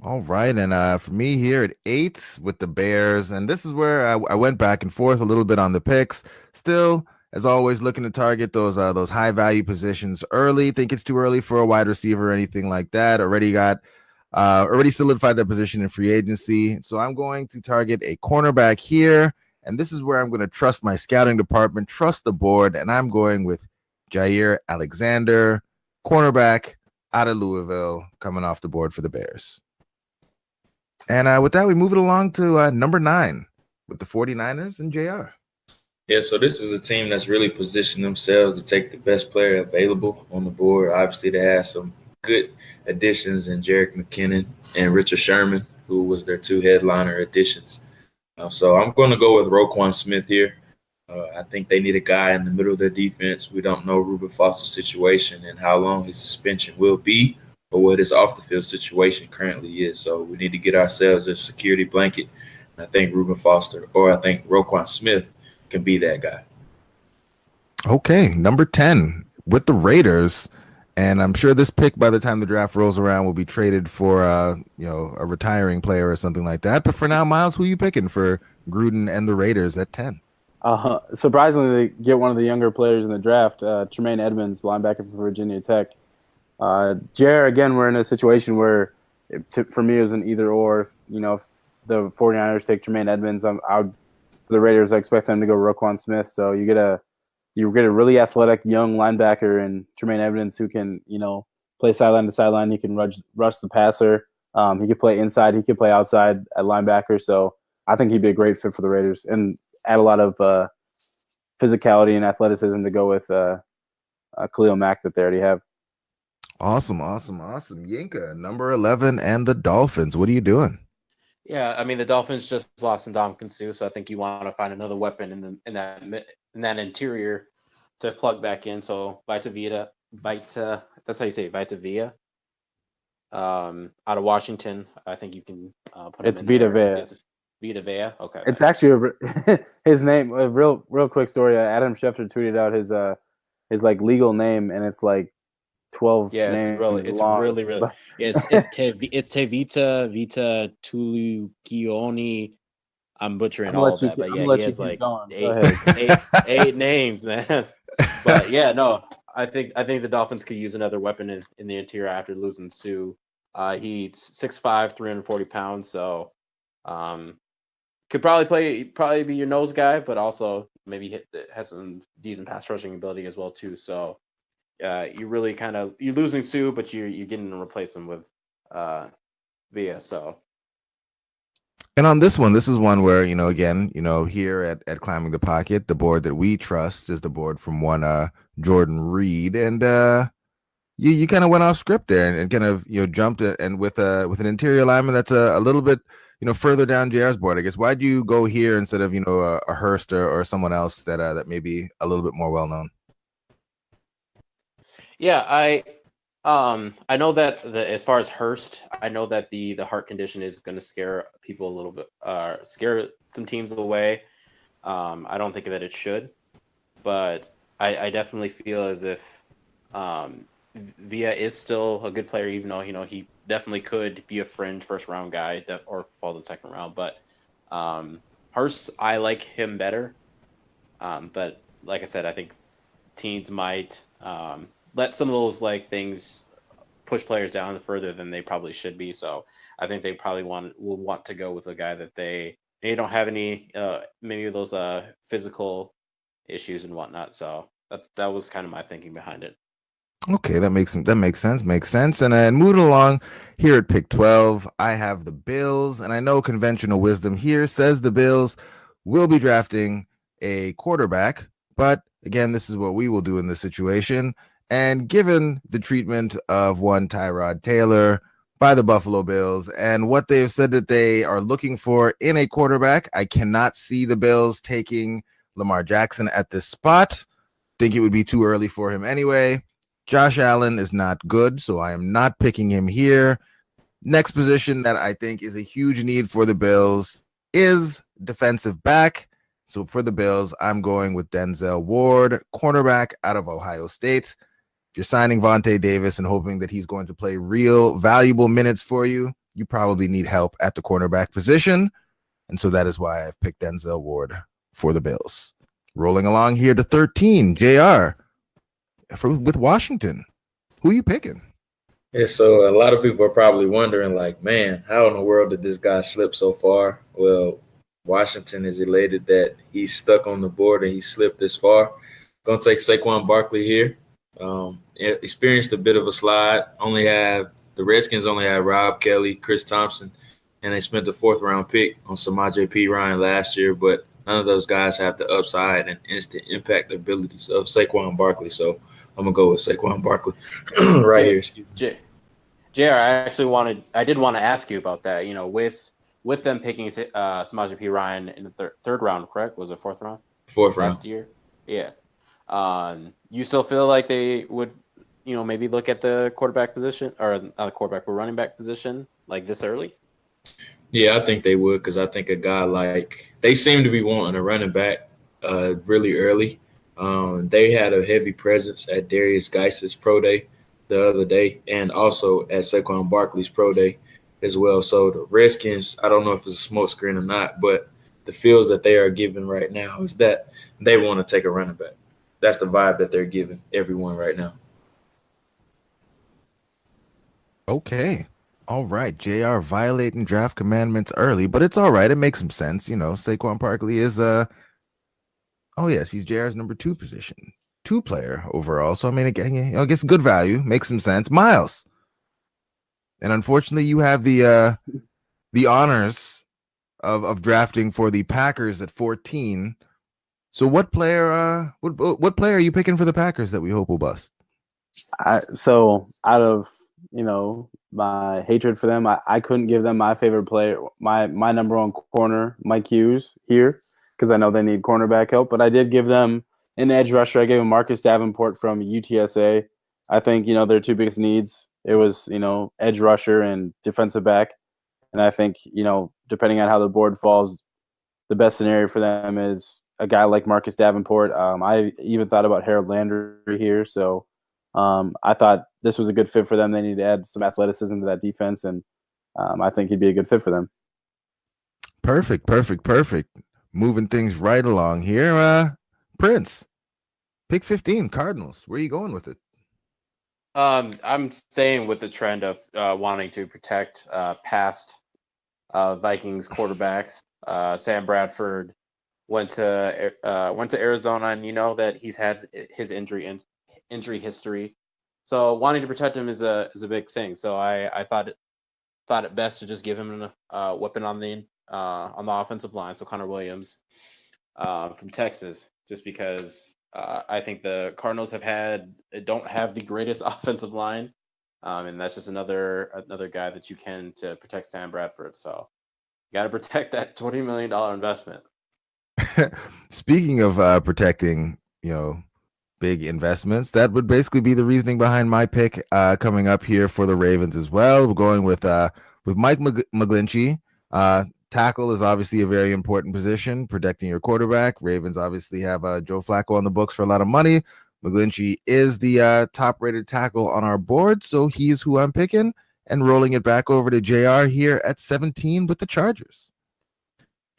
Speaker 4: All right, and for me here at 8 with the Bears, and this is where I went back and forth a little bit on the picks. Still, as always, looking to target those high value positions early. Think it's too early for a wide receiver or anything like that. Already solidified that position in free agency. So I'm going to target a cornerback here, and this is where I'm going to trust my scouting department, trust the board, and I'm going with Jair Alexander, cornerback out of Louisville, coming off the board for the Bears. And with that, we move it along to number 9 with the 49ers and JR.
Speaker 1: Yeah, so this is a team that's really positioned themselves to take the best player available on the board. Obviously, they have some good additions in Jerick McKinnon and Richard Sherman, who was their 2 headliner additions. So I'm going to go with Roquan Smith here. I think they need a guy in the middle of their defense. We don't know Reuben Foster's situation and how long his suspension will be, or what his off-the-field situation currently is. So we need to get ourselves a security blanket. And I think Reuben Foster, or I think Roquan Smith, can be that guy.
Speaker 4: Okay, number 10 with the Raiders. And I'm sure this pick, by the time the draft rolls around, will be traded for a retiring player or something like that. But for now, Miles, who are you picking for Gruden and the Raiders at 10?
Speaker 5: Surprisingly, they get one of the younger players in the draft, Tremaine Edmonds, linebacker from Virginia Tech. Jared, again, we're in a situation where, for me, it was an either or. If the 49ers take Tremaine Edmonds, for the Raiders, I expect them to go Roquan Smith. So you get a really athletic young linebacker in Tremaine Edmonds who can, play sideline to sideline. He can rush the passer. He could play inside. He could play outside at linebacker. So I think he'd be a great fit for the Raiders and add a lot of physicality and athleticism to go with Khalil Mack that they already have.
Speaker 4: Awesome. Yenka, number 11 and the Dolphins. What are you doing?
Speaker 6: Yeah, I mean the Dolphins just lost Ndamukong Suh, so I think you want to find another weapon in that interior to plug back in. So Vita, that's how you say it, Vita Vea. Out of Washington, I think you can put him.
Speaker 5: It's Vita Vea.
Speaker 6: Vita Vea. Okay.
Speaker 5: It's actually his name. A real quick story. Adam Schefter tweeted out his like legal name, and it's like 12.
Speaker 6: Yeah, it's
Speaker 5: long.
Speaker 6: really it's Tevita Vita Tulukioni. I'm butchering all of that, but yeah, he has like eight names, man. But yeah, no, I think the Dolphins could use another weapon in the interior after losing Sue. He's 6'5", 340 pounds, so could probably be your nose guy, but also maybe has some decent pass rushing ability as well too. So you really you're losing Sue, but you're getting to replace him with Via. So
Speaker 4: And on this one, this is one where, again, here at Climbing the Pocket, the board that we trust is the board from one Jordan Reed. And you kind of went off script there and kind of, jumped it, and with an interior alignment that's a little bit, further down JR's board. I guess why'd you go here instead of, a Hurst or someone else that may be a little bit more well known?
Speaker 6: Yeah, I know that as far as Hurst, I know that the heart condition is going to scare people a little bit, scare some teams away. I don't think that it should, but I definitely feel as if Villa is still a good player, even though he definitely could be a fringe first round guy or fall to the second round. But Hurst, I like him better. But like I said, I think teams might let some of those things push players down further than they probably should be. So I think they probably will want to go with a guy that they don't have any maybe those physical issues and whatnot. So that was kind of my thinking behind it.
Speaker 4: Okay, that makes sense. Makes sense. And then moving along here at pick 12, I have the Bills, and I know conventional wisdom here says the Bills will be drafting a quarterback, but again, this is what we will do in this situation. And given the treatment of one Tyrod Taylor by the Buffalo Bills and what they've said that they are looking for in a quarterback, I cannot see the Bills taking Lamar Jackson at this spot. Think it would be too early for him anyway. Josh Allen is not good, so I am not picking him here. Next position that I think is a huge need for the Bills is defensive back. So for the Bills, I'm going with Denzel Ward, cornerback out of Ohio State. If you're signing Vontae Davis and hoping that he's going to play real valuable minutes for you, you probably need help at the cornerback position. And so that is why I've picked Denzel Ward for the Bills. Rolling along here to 13, JR. With Washington, who are you picking?
Speaker 1: Yeah, so a lot of people are probably wondering, man, how in the world did this guy slip so far? Well, Washington is elated that he's stuck on the board and he slipped this far. Going to take Saquon Barkley here. Experienced a bit of a slide. The Redskins only had Rob Kelly, Chris Thompson, and they spent the 4th round pick on Samaje Perine last year, but none of those guys have the upside and instant impact abilities of Saquon Barkley. So I'm gonna go with Saquon Barkley right here.
Speaker 6: JR, I did want to ask you about that. With them picking Samaje Perine in the third round, correct? Was it 4th round?
Speaker 1: 4th round
Speaker 6: last year. Yeah. You still feel like they would, maybe look at the quarterback position or not the quarterback, but running back position like this early?
Speaker 1: Yeah, I think they would, because I think a guy they seem to be wanting a running back really early. They had a heavy presence at Darius Geis's pro day the other day, and also at Saquon Barkley's pro day as well. So the Redskins, I don't know if it's a smokescreen or not, but the feels that they are giving right now is that they want to take a running back. That's the vibe that they're giving everyone right now.
Speaker 4: Okay. All right. JR violating draft commandments early, but it's all right. It makes some sense. Saquon Barkley is oh yes, he's JR's number 2 position. 2 player overall. So I mean, again, I guess good value, makes some sense. Miles. And unfortunately, you have the honors of drafting for the Packers at 14. So what player what player are you picking for the Packers that we hope will bust?
Speaker 5: So out of my hatred for them, I couldn't give them my favorite player, my number 1 corner, Mike Hughes, here, because I know they need cornerback help. But I did give them an edge rusher. I gave him Marcus Davenport from UTSA. I think their 2 biggest needs, it was edge rusher and defensive back. And I think depending on how the board falls, the best scenario for them is a guy like Marcus Davenport. I even thought about Harold Landry here. So I thought this was a good fit for them. They need to add some athleticism to that defense, and I think he'd be a good fit for them.
Speaker 4: Perfect. Moving things right along here. Prince, pick 15, Cardinals. Where are you going with it?
Speaker 6: I'm staying with the trend of wanting to protect past Vikings quarterbacks. Sam Bradford went to Arizona, and that he's had his injury history. So wanting to protect him is a big thing. So I thought it best to just give him a weapon on the on the offensive line, so Connor Williams from Texas, just because I think the Cardinals don't have the greatest offensive line, and that's just another guy that you can to protect Sam Bradford. So you got to protect that $20 million investment.
Speaker 4: Speaking of protecting, big investments, that would basically be the reasoning behind my pick coming up here for the Ravens as well. We're going with Mike McGlinchey. Tackle is obviously a very important position, protecting your quarterback. Ravens obviously have Joe Flacco on the books for a lot of money. McGlinchey is the top-rated tackle on our board, so he's who I'm picking, and rolling it back over to JR here at 17 with the Chargers.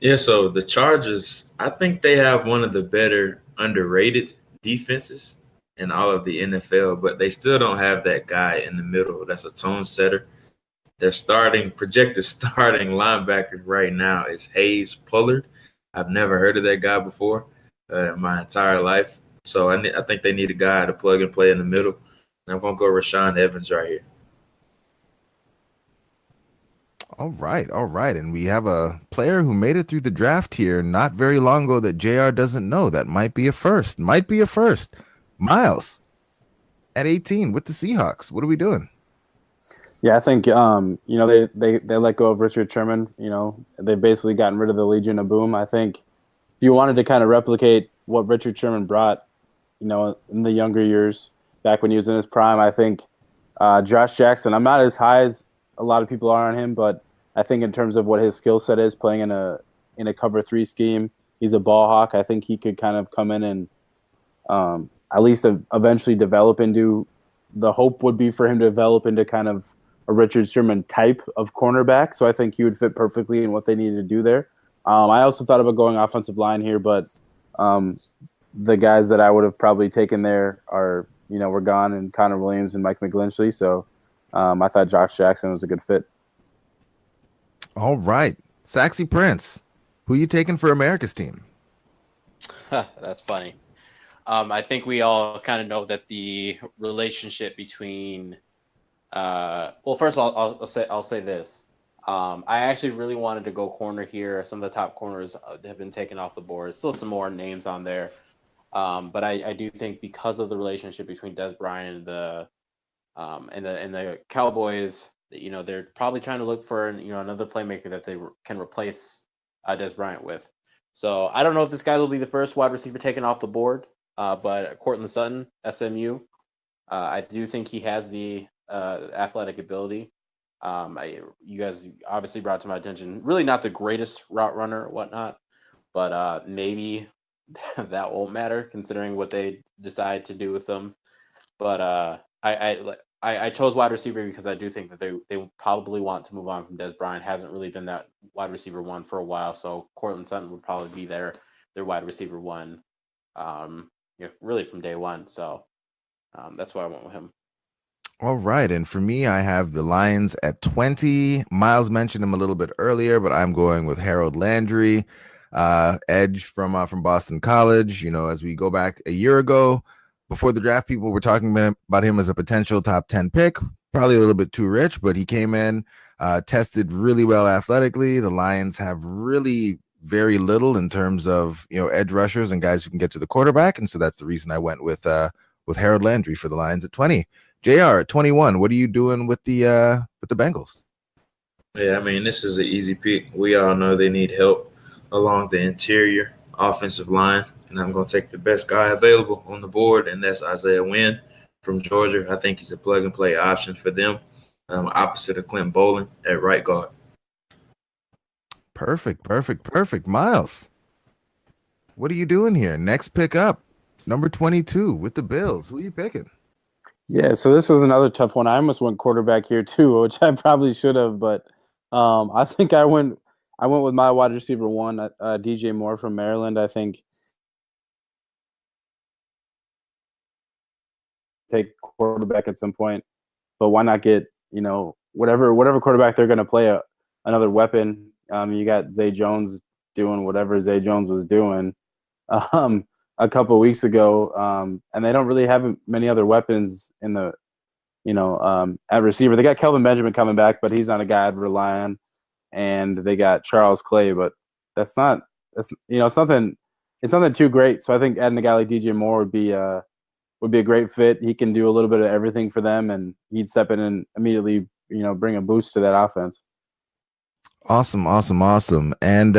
Speaker 1: Yeah, so the Chargers, I think they have one of the better underrated defenses in all of the NFL, but they still don't have that guy in the middle that's a tone setter. Their projected starting linebacker right now is Hayes Pullard. I've never heard of that guy before in my entire life. So I think they need a guy to plug and play in the middle. And I'm going to go Rashaan Evans right here.
Speaker 4: All right. And we have a player who made it through the draft here not very long ago that JR doesn't know. That might be a first. Miles at 18 with the Seahawks. What are we doing?
Speaker 5: Yeah, I think they let go of Richard Sherman. They've basically gotten rid of the Legion of Boom. I think if you wanted to kind of replicate what Richard Sherman brought, in the younger years, back when he was in his prime, I think Josh Jackson. I'm not as high as a lot of people are on him, but I think in terms of what his skill set is, playing in a cover 3 scheme, he's a ball hawk. I think he could kind of come in and at least eventually develop into. The hope would be for him to develop into kind of a Richard Sherman type of cornerback. So I think he would fit perfectly in what they needed to do there. I also thought about going offensive line here, but the guys that I would have probably taken there are, were gone, and Connor Williams and Mike McGlinchey. So I thought Josh Jackson was a good fit.
Speaker 4: All right. Saxy Prince, who you taking for America's team?
Speaker 6: That's funny. I think we all kind of know that the relationship between first of all, I'll say this. I actually really wanted to go corner here. Some of the top corners have been taken off the board. Still some more names on there. But I do think because of the relationship between Dez Bryant and the Cowboys, they're probably trying to look for another playmaker that they can replace Dez Bryant with. So I don't know if this guy will be the first wide receiver taken off the board, but Courtland Sutton, SMU, I do think he has the athletic ability. You guys obviously brought to my attention, really not the greatest route runner or whatnot, but maybe that won't matter considering what they decide to do with them. But I chose wide receiver because I do think that they probably want to move on from Dez Bryant. Hasn't really been that wide receiver one for a while, so Courtland Sutton would probably be their wide receiver one, really from day one. So that's why I went with him.
Speaker 4: All right, and for me, I have the Lions at 20. Miles mentioned him a little bit earlier, but I'm going with Harold Landry, edge from Boston College. As we go back a year ago, before the draft, people were talking about him as a potential top 10 pick, probably a little bit too rich, but he came in, tested really well athletically. The Lions have really very little in terms of edge rushers and guys who can get to the quarterback, and so that's the reason I went with Harold Landry for the Lions at 20. JR at 21, what are you doing with the Bengals?
Speaker 1: Yeah, I mean, this is an easy pick. We all know they need help along the interior offensive line, and I'm going to take the best guy available on the board, and that's Isaiah Wynn from Georgia. I think he's a plug-and-play option for them, opposite of Clint Boling at right guard.
Speaker 4: Perfect. Miles, what are you doing here? Next pick up, number 22 with the Bills. Who are you picking?
Speaker 5: Yeah, so this was another tough one. I almost went quarterback here too, which I probably should have, but I think I went with my wide receiver one, DJ Moore from Maryland. I think take quarterback at some point, but why not get whatever quarterback they're going to play another weapon. You got Zay Jones doing whatever Zay Jones was doing a couple of weeks ago, and they don't really have many other weapons in the at receiver. They got Kelvin Benjamin coming back, but he's not a guy I'd rely on. and they got Charles Clay, but it's nothing too great. So I think adding a guy like DJ Moore would be a great fit. He can do a little bit of everything for them, and he'd step in and immediately, bring a boost to that offense.
Speaker 4: Awesome. And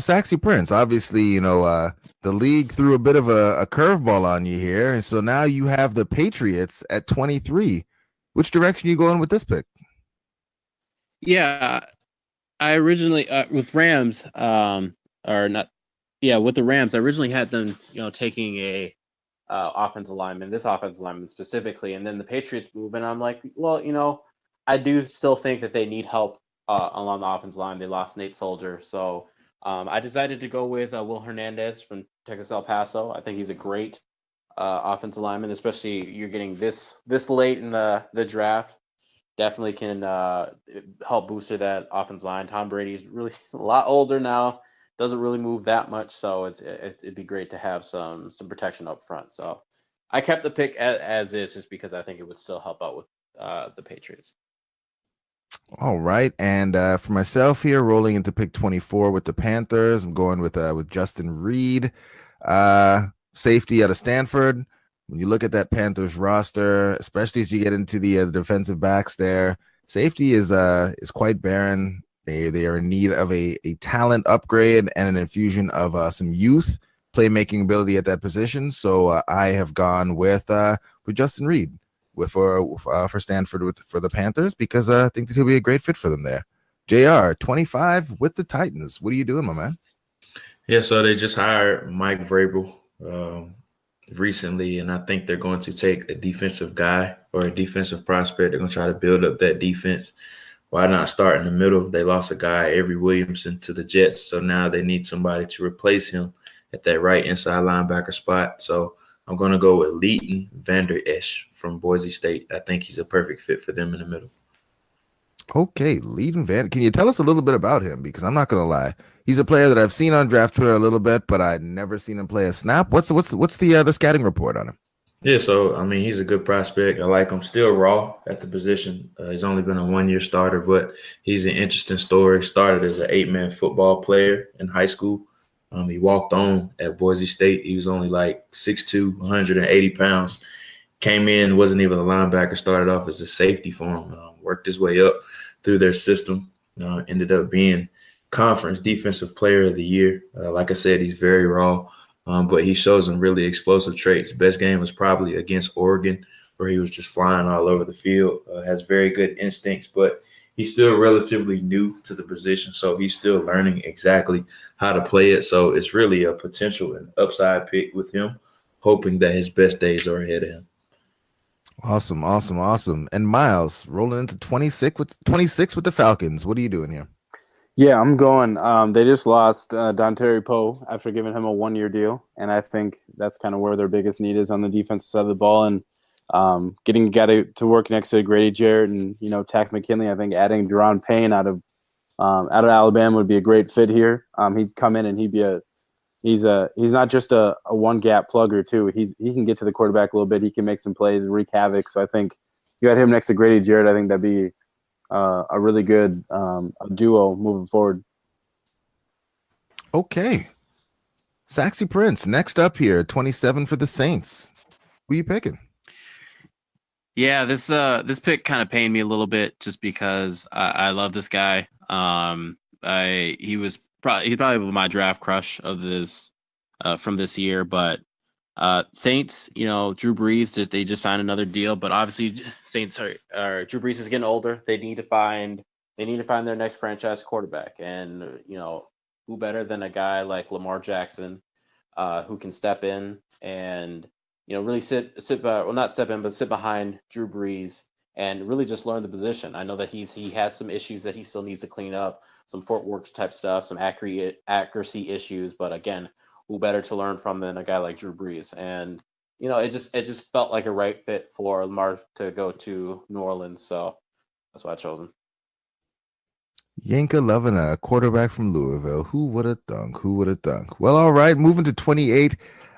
Speaker 4: Saxy Prince, obviously, the league threw a bit of a curveball on you here, and so now you have the Patriots at 23. Which direction are you going with this pick?
Speaker 6: Yeah, I originally with Rams, with the Rams, I originally had them, taking a offensive lineman, this offensive lineman specifically, and then the Patriots move, and I'm like, well, I do still think that they need help along the offensive line. They lost Nate Soldier, so I decided to go with Will Hernandez from Texas El Paso. I think he's a great offensive lineman, especially you're getting this late in the draft. Definitely can help booster that offensive line. Tom Brady's really a lot older now, doesn't really move that much, so it'd be great to have some protection up front. So I kept the pick as is, just because I think it would still help out with the Patriots.
Speaker 4: All right, and for myself here, rolling into pick 24 with the Panthers, I'm going with Justin Reed, safety out of Stanford. When you look at that Panthers roster, especially as you get into the defensive backs there, safety is quite barren. They are in need of a talent upgrade and an infusion of some youth playmaking ability at that position. So I have gone with Justin Reed for Stanford for the Panthers, because I think that he'll be a great fit for them there. JR, 25 with the Titans. What are you doing, my man?
Speaker 1: Yeah, so they just hired Mike Vrabel recently, and I think they're going to take a defensive guy or a defensive prospect. They're going to try to build up that defense. Why not start in the middle? They lost a guy, Avery Williamson, to the Jets, so now they need somebody to replace him at that right inside linebacker spot. So I'm going to go with Leighton Vander Esch from Boise State. I think he's a perfect fit for them in the middle.
Speaker 4: Okay, Leighton Vander. Can you tell us a little bit about him? Because I'm not going to lie, he's a player that I've seen on Draft Twitter a little bit, but I'd never seen him play a snap. What's the scouting report on him?
Speaker 1: Yeah, so, I mean, he's a good prospect. I like him. Still raw at the position. He's only been a one-year starter, but he's an interesting story. Started as an 8-man football player in high school. He walked on at Boise State. He was only like 6'2", 180 pounds. Came in, wasn't even a linebacker, started off as a safety for him. Worked his way up through their system. Ended up being conference defensive player of the year. Like I said, he's very raw. But he shows some really explosive traits. Best game was probably against Oregon, where he was just flying all over the field. Has very good instincts, but he's still relatively new to the position, so he's still learning exactly how to play it. So it's really a potential and upside pick with him, hoping that his best days are ahead of him.
Speaker 4: Awesome. And Miles, rolling into 26 with the Falcons. What are you doing here?
Speaker 5: Yeah, I'm going. They just lost Dontari Poe after giving him a 1-year deal, and I think that's kind of where their biggest need is on the defensive side of the ball. And getting a guy to work next to Grady Jarrett and Tack McKinley, I think adding Deron Payne out of Alabama would be a great fit here. He'd come in and he's not just a one gap plugger too. He can get to the quarterback a little bit. He can make some plays, wreak havoc. So I think you had him next to Grady Jarrett. I think that'd be a really good duo moving forward.
Speaker 4: Okay. Saxy Prince, next up here, 27 for the Saints. Who are you picking?
Speaker 6: Yeah, this pick kind of pained me a little bit, just because I love this guy. He's probably my draft crush of this from this year, but Saints, Drew Brees, they just signed another deal, but obviously Saints are Drew Brees is getting older. They need to find their next franchise quarterback, and who better than a guy like Lamar Jackson, who can step in and really sit behind Drew Brees and really just learn the position. I know that he has some issues that he still needs to clean up, some footwork type stuff, some accuracy issues, but again, who better to learn from than a guy like Drew Brees? And it just felt like a right fit for Lamar to go to New Orleans, so that's why I chose him.
Speaker 4: Yanka loving a quarterback from Louisville. Who would have thunk? Well, all right, moving to 28.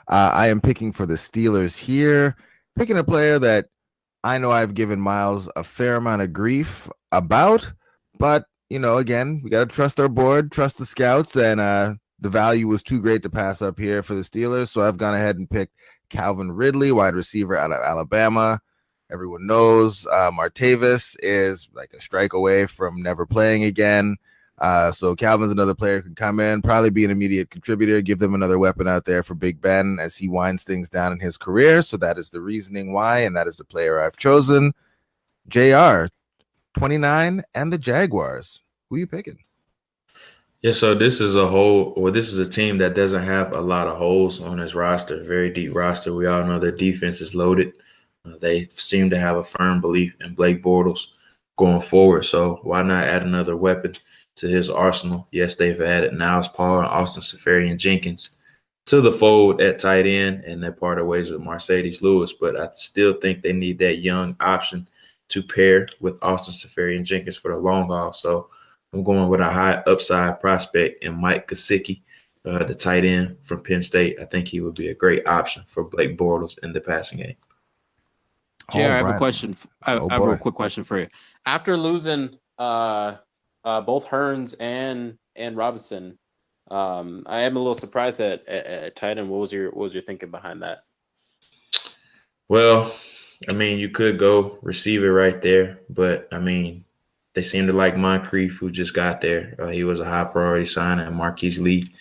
Speaker 4: I am picking for the Steelers here, picking a player that I know I've given Miles a fair amount of grief about, but again, we got to trust our board, trust the scouts, and the value was too great to pass up here for the Steelers. So I've gone ahead and picked Calvin Ridley, wide receiver out of Alabama. Everyone knows Martavis is like a strike away from never playing again. So Calvin's another player who can come in, probably be an immediate contributor, give them another weapon out there for Big Ben as he winds things down in his career. So that is the reasoning why, and that is the player I've chosen. JR, 29, and the Jaguars. Who are you picking?
Speaker 1: Yeah, so this is a team that doesn't have a lot of holes on its roster, very deep roster. We all know their defense is loaded. They seem to have a firm belief in Blake Bortles going forward. So why not add another weapon to his arsenal? Yes, they've added Niles Paul and Austin Seferian-Jenkins to the fold at tight end, and they parted ways with Mercedes Lewis. But I still think they need that young option to pair with Austin Seferian-Jenkins for the long haul. So I'm going with a high upside prospect in Mike Gesicki, the tight end from Penn State. I think he would be a great option for Blake Bortles in the passing game.
Speaker 6: JR, I have a question. I have a real quick question for you. After losing both Hearns and Robinson, I am a little surprised at tight end. What was your thinking behind that?
Speaker 1: Well, I mean, you could go receiver right there, but I mean, they seem to like Moncrief, who just got there. He was a high priority signing, and Marquise Lee.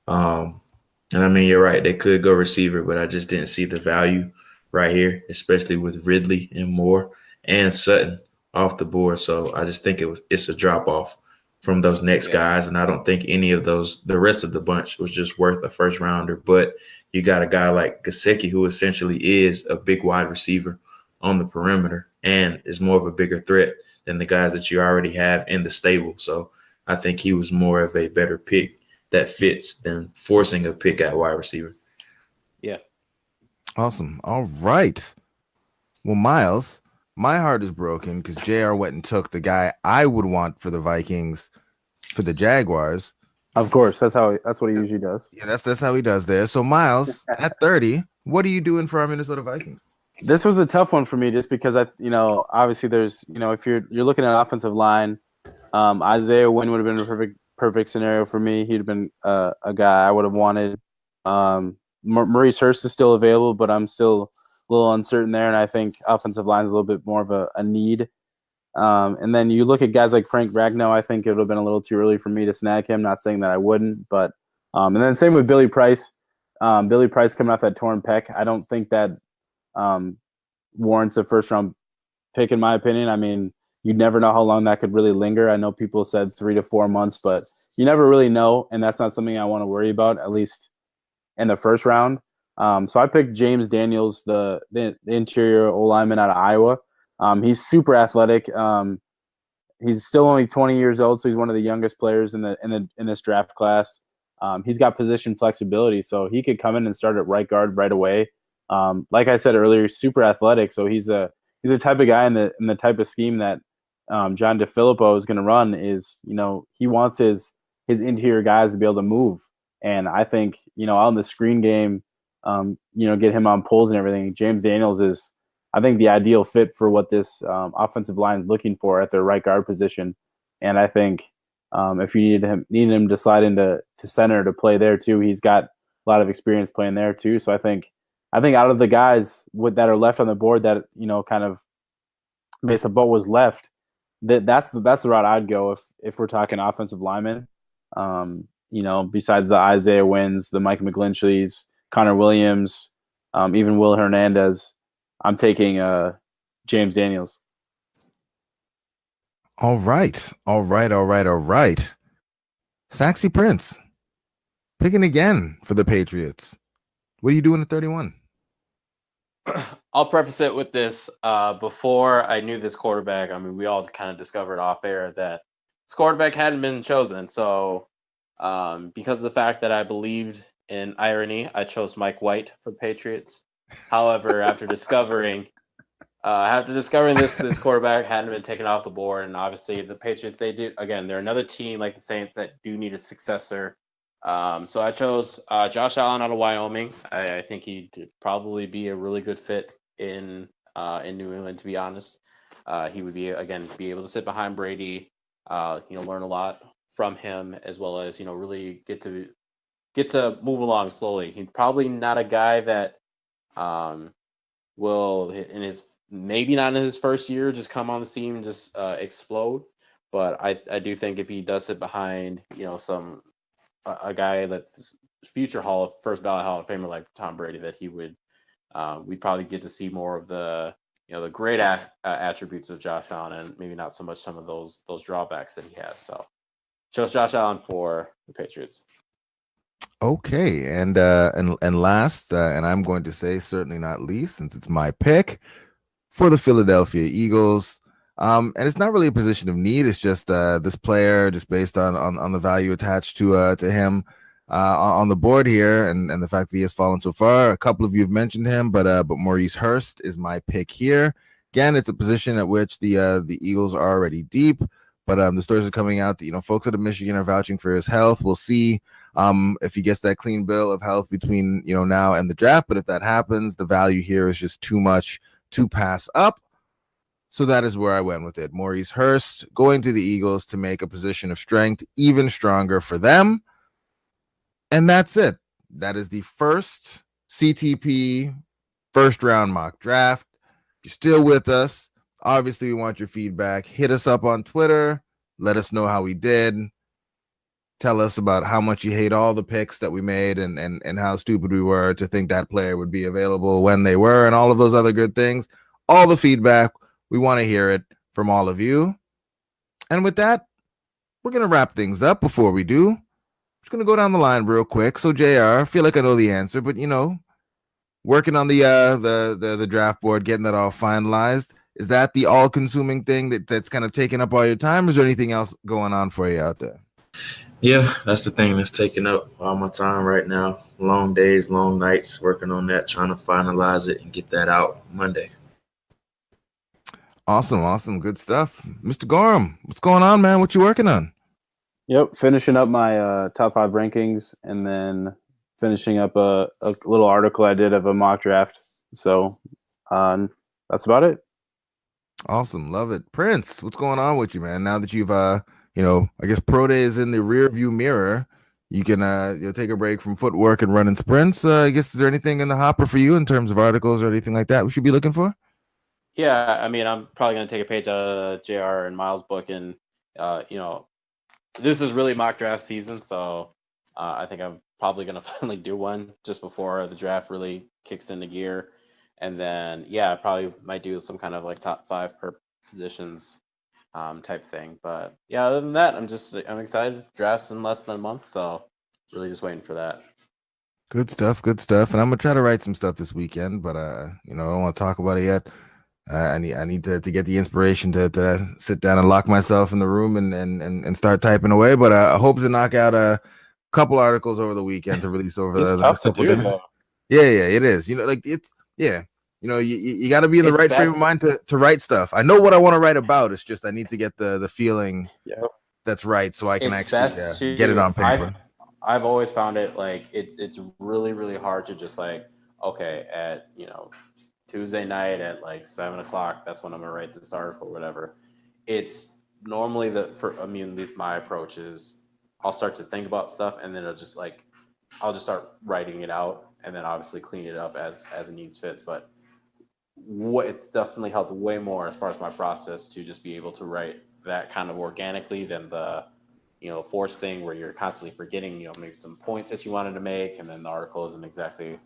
Speaker 1: And I mean, you're right. They could go receiver, but I just didn't see the value right here, especially with Ridley and Moore and Sutton off the board. So I just think it's a drop off from those next guys. And I don't think any of the rest of the bunch was just worth a first rounder. But you got a guy like Gesicki, who essentially is a big wide receiver on the perimeter and is more of a bigger threat than the guys that you already have in the stable. So I think he was more of a better pick that fits than forcing a pick at wide receiver.
Speaker 6: Yeah.
Speaker 4: Awesome. All right. Well, Miles, my heart is broken because JR went and took the guy I would want for the Vikings for the Jaguars.
Speaker 5: Of course, that's what he usually does.
Speaker 4: Yeah, that's how he does there. So Miles, at 30, what are you doing for our Minnesota Vikings?
Speaker 5: This was a tough one for me just because obviously there's, if you're looking at offensive line, Isaiah Wynn would have been a perfect scenario for me. He'd have been a guy I would have wanted. Maurice Hurst is still available, but I'm still a little uncertain there, and I think offensive line is a little bit more of a need. And then you look at guys like Frank Ragnow. I think it would have been a little too early for me to snag him. Not saying that I wouldn't, but and then same with Billy Price. Billy Price coming off that torn pec. I don't think that warrants a first round pick, in my opinion. I mean, you never know how long that could really linger. I know people said 3 to 4 months, but you never really know, and that's not something I want to worry about, at least in the first round. So I picked James Daniels, the interior O-lineman out of Iowa. He's super athletic. He's still only 20 years old, so he's one of the youngest players in this draft class. He's got position flexibility, so he could come in and start at right guard right away. Like I said earlier, he's super athletic, so he's a type of guy in the type of scheme that John DeFilippo is going to run. Is he wants his interior guys to be able to move, and I think out in the screen game, get him on pulls and everything. James Daniels is, I think, the ideal fit for what this offensive line is looking for at their right guard position. And I think if you needed him to slide into center to play there too, he's got a lot of experience playing there too. So I think out of the guys that are left on the board that kind of based on what was left, that's the route I'd go if we're talking offensive linemen. Besides the Isaiah Wynns, the Mike McGlinchey's, Connor Williams, even Will Hernandez, I'm taking James Daniels.
Speaker 4: All right. Saxy Prince, picking again for the Patriots. What are you doing at 31?
Speaker 6: I'll preface it with this. Before I knew this quarterback, I mean, we all kind of discovered off air that this quarterback hadn't been chosen. So because of the fact that I believed in irony, I chose Mike White for the Patriots. However, after discovering this quarterback hadn't been taken off the board, and obviously the Patriots, they're another team like the Saints that do need a successor. So I chose Josh Allen out of Wyoming. I think he'd probably be a really good fit in New England, to be honest. He would be able to sit behind Brady. learn a lot from him, as well as really get to move along slowly. He's probably not a guy that will maybe not in his first year just come on the scene and just explode. But I do think if he does sit behind a guy that's future first ballot Hall of Famer like Tom Brady, that he would we'd probably get to see more of the the great attributes of Josh Allen, and maybe not so much some of those drawbacks that he has. So chose Josh Allen for the Patriots.
Speaker 4: Okay, and last, and I'm going to say certainly not least, since it's my pick for the Philadelphia Eagles. And it's not really a position of need. It's just this player, just based on the value attached to him on the board here, and the fact that he has fallen so far. A couple of you have mentioned him, but Maurice Hurst is my pick here. Again, it's a position at which the Eagles are already deep, but the stories are coming out that folks out of Michigan are vouching for his health. We'll see if he gets that clean bill of health between now and the draft. But if that happens, the value here is just too much to pass up. So that is where I went with it. Maurice Hurst going to the Eagles to make a position of strength even stronger for them. And that's it. That is the first CTP first round mock draft. If you're still with us, obviously we want your feedback. Hit us up on Twitter. Let us know how we did. Tell us about how much you hate all the picks that we made, and how stupid we were to think that player would be available when they were, and all of those other good things. All the feedback. We want to hear it from all of you. And with that, we're going to wrap things up. Before we do, I'm just going to go down the line real quick. So, JR, I feel like I know the answer, but, working on the draft board, getting that all finalized, is that the all-consuming thing that's kind of taking up all your time? Or is there anything else going on for you out there?
Speaker 1: Yeah, that's the thing that's taking up all my time right now. Long days, long nights, working on that, trying to finalize it and get that out Monday.
Speaker 4: Awesome. Good stuff. Mr. Gorham, what's going on, man? What you working on?
Speaker 5: Yep, finishing up my top 5 rankings, and then finishing up a little article I did of a mock draft. So that's about it.
Speaker 4: Awesome. Love it. Prince, what's going on with you, man? Now that you've, I guess pro day is in the rear view mirror, you can take a break from footwork and running sprints. I guess, is there anything in the hopper for you in terms of articles or anything like that we should be looking for?
Speaker 6: Yeah, I mean, I'm probably going to take a page out of JR and Miles' book, and this is really mock draft season, so I think I'm probably going to finally do one just before the draft really kicks into gear. And then, I probably might do some kind of like top 5 per positions type thing. But yeah, other than that, I'm excited. Draft's in less than a month, so really just waiting for that.
Speaker 4: Good stuff. And I'm gonna try to write some stuff this weekend, but I don't want to talk about it yet. I need to get the inspiration to sit down and lock myself in the room and start typing away. But I hope to knock out a couple articles over the weekend to release over the
Speaker 5: tough to
Speaker 4: couple
Speaker 5: do,
Speaker 4: days.
Speaker 5: though.
Speaker 4: Yeah, it is. You got to be in the right frame of mind to write stuff. I know what I want to write about. It's just I need to get the feeling that's right, so I can actually get it on paper.
Speaker 6: I've always found it like it's really, really hard to just like, okay, at Tuesday night at like 7:00, that's when I'm gonna write this article or whatever. It's normally at least my approach is I'll start to think about stuff, and then I'll just start writing it out, and then obviously clean it up as it needs fits. But it's definitely helped way more as far as my process to just be able to write that kind of organically than the force thing where you're constantly forgetting maybe some points that you wanted to make, and then the article isn't exactly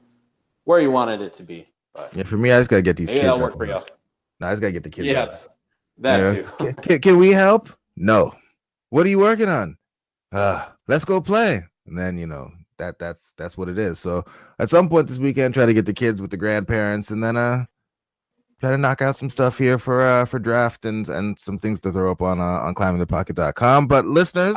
Speaker 6: where you wanted it to be. But
Speaker 4: yeah, for me, I just gotta get these kids.
Speaker 6: That'll work for you.
Speaker 4: No, I just gotta get the kids.
Speaker 6: Yeah, that too.
Speaker 4: Can we help? No. What are you working on? Let's go play. And then that's what it is. So at some point this weekend, try to get the kids with the grandparents, and then try to knock out some stuff here for draft and some things to throw up on climbingthepocket.com. But listeners,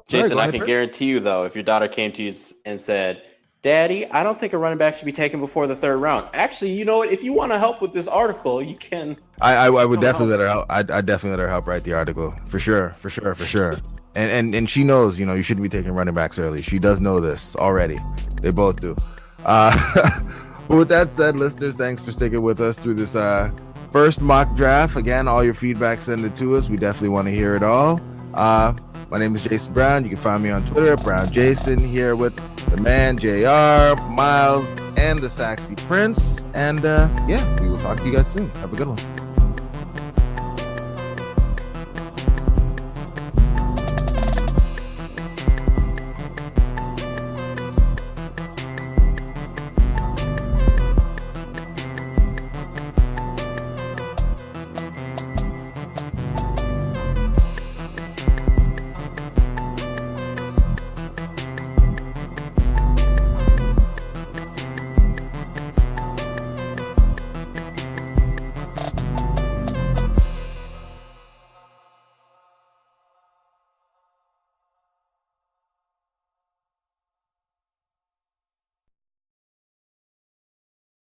Speaker 6: Jason, I can guarantee you though, if your daughter came to you and said, "Daddy, I don't think a running back should be taken before the 3rd round." Actually, you know what? If you want to help with this article, you can.
Speaker 4: I would definitely let her help. I'd definitely let her help write the article for sure. And she knows, you shouldn't be taking running backs early. She does know this already. They both do. But with that said, listeners, thanks for sticking with us through this first mock draft. Again, all your feedback, send it to us. We definitely want to hear it all. My name is Jason Brown. You can find me on Twitter at Brown Jason, here with the man JR, Miles, and the Saxy Prince. And yeah, we will talk to you guys soon. Have a good one.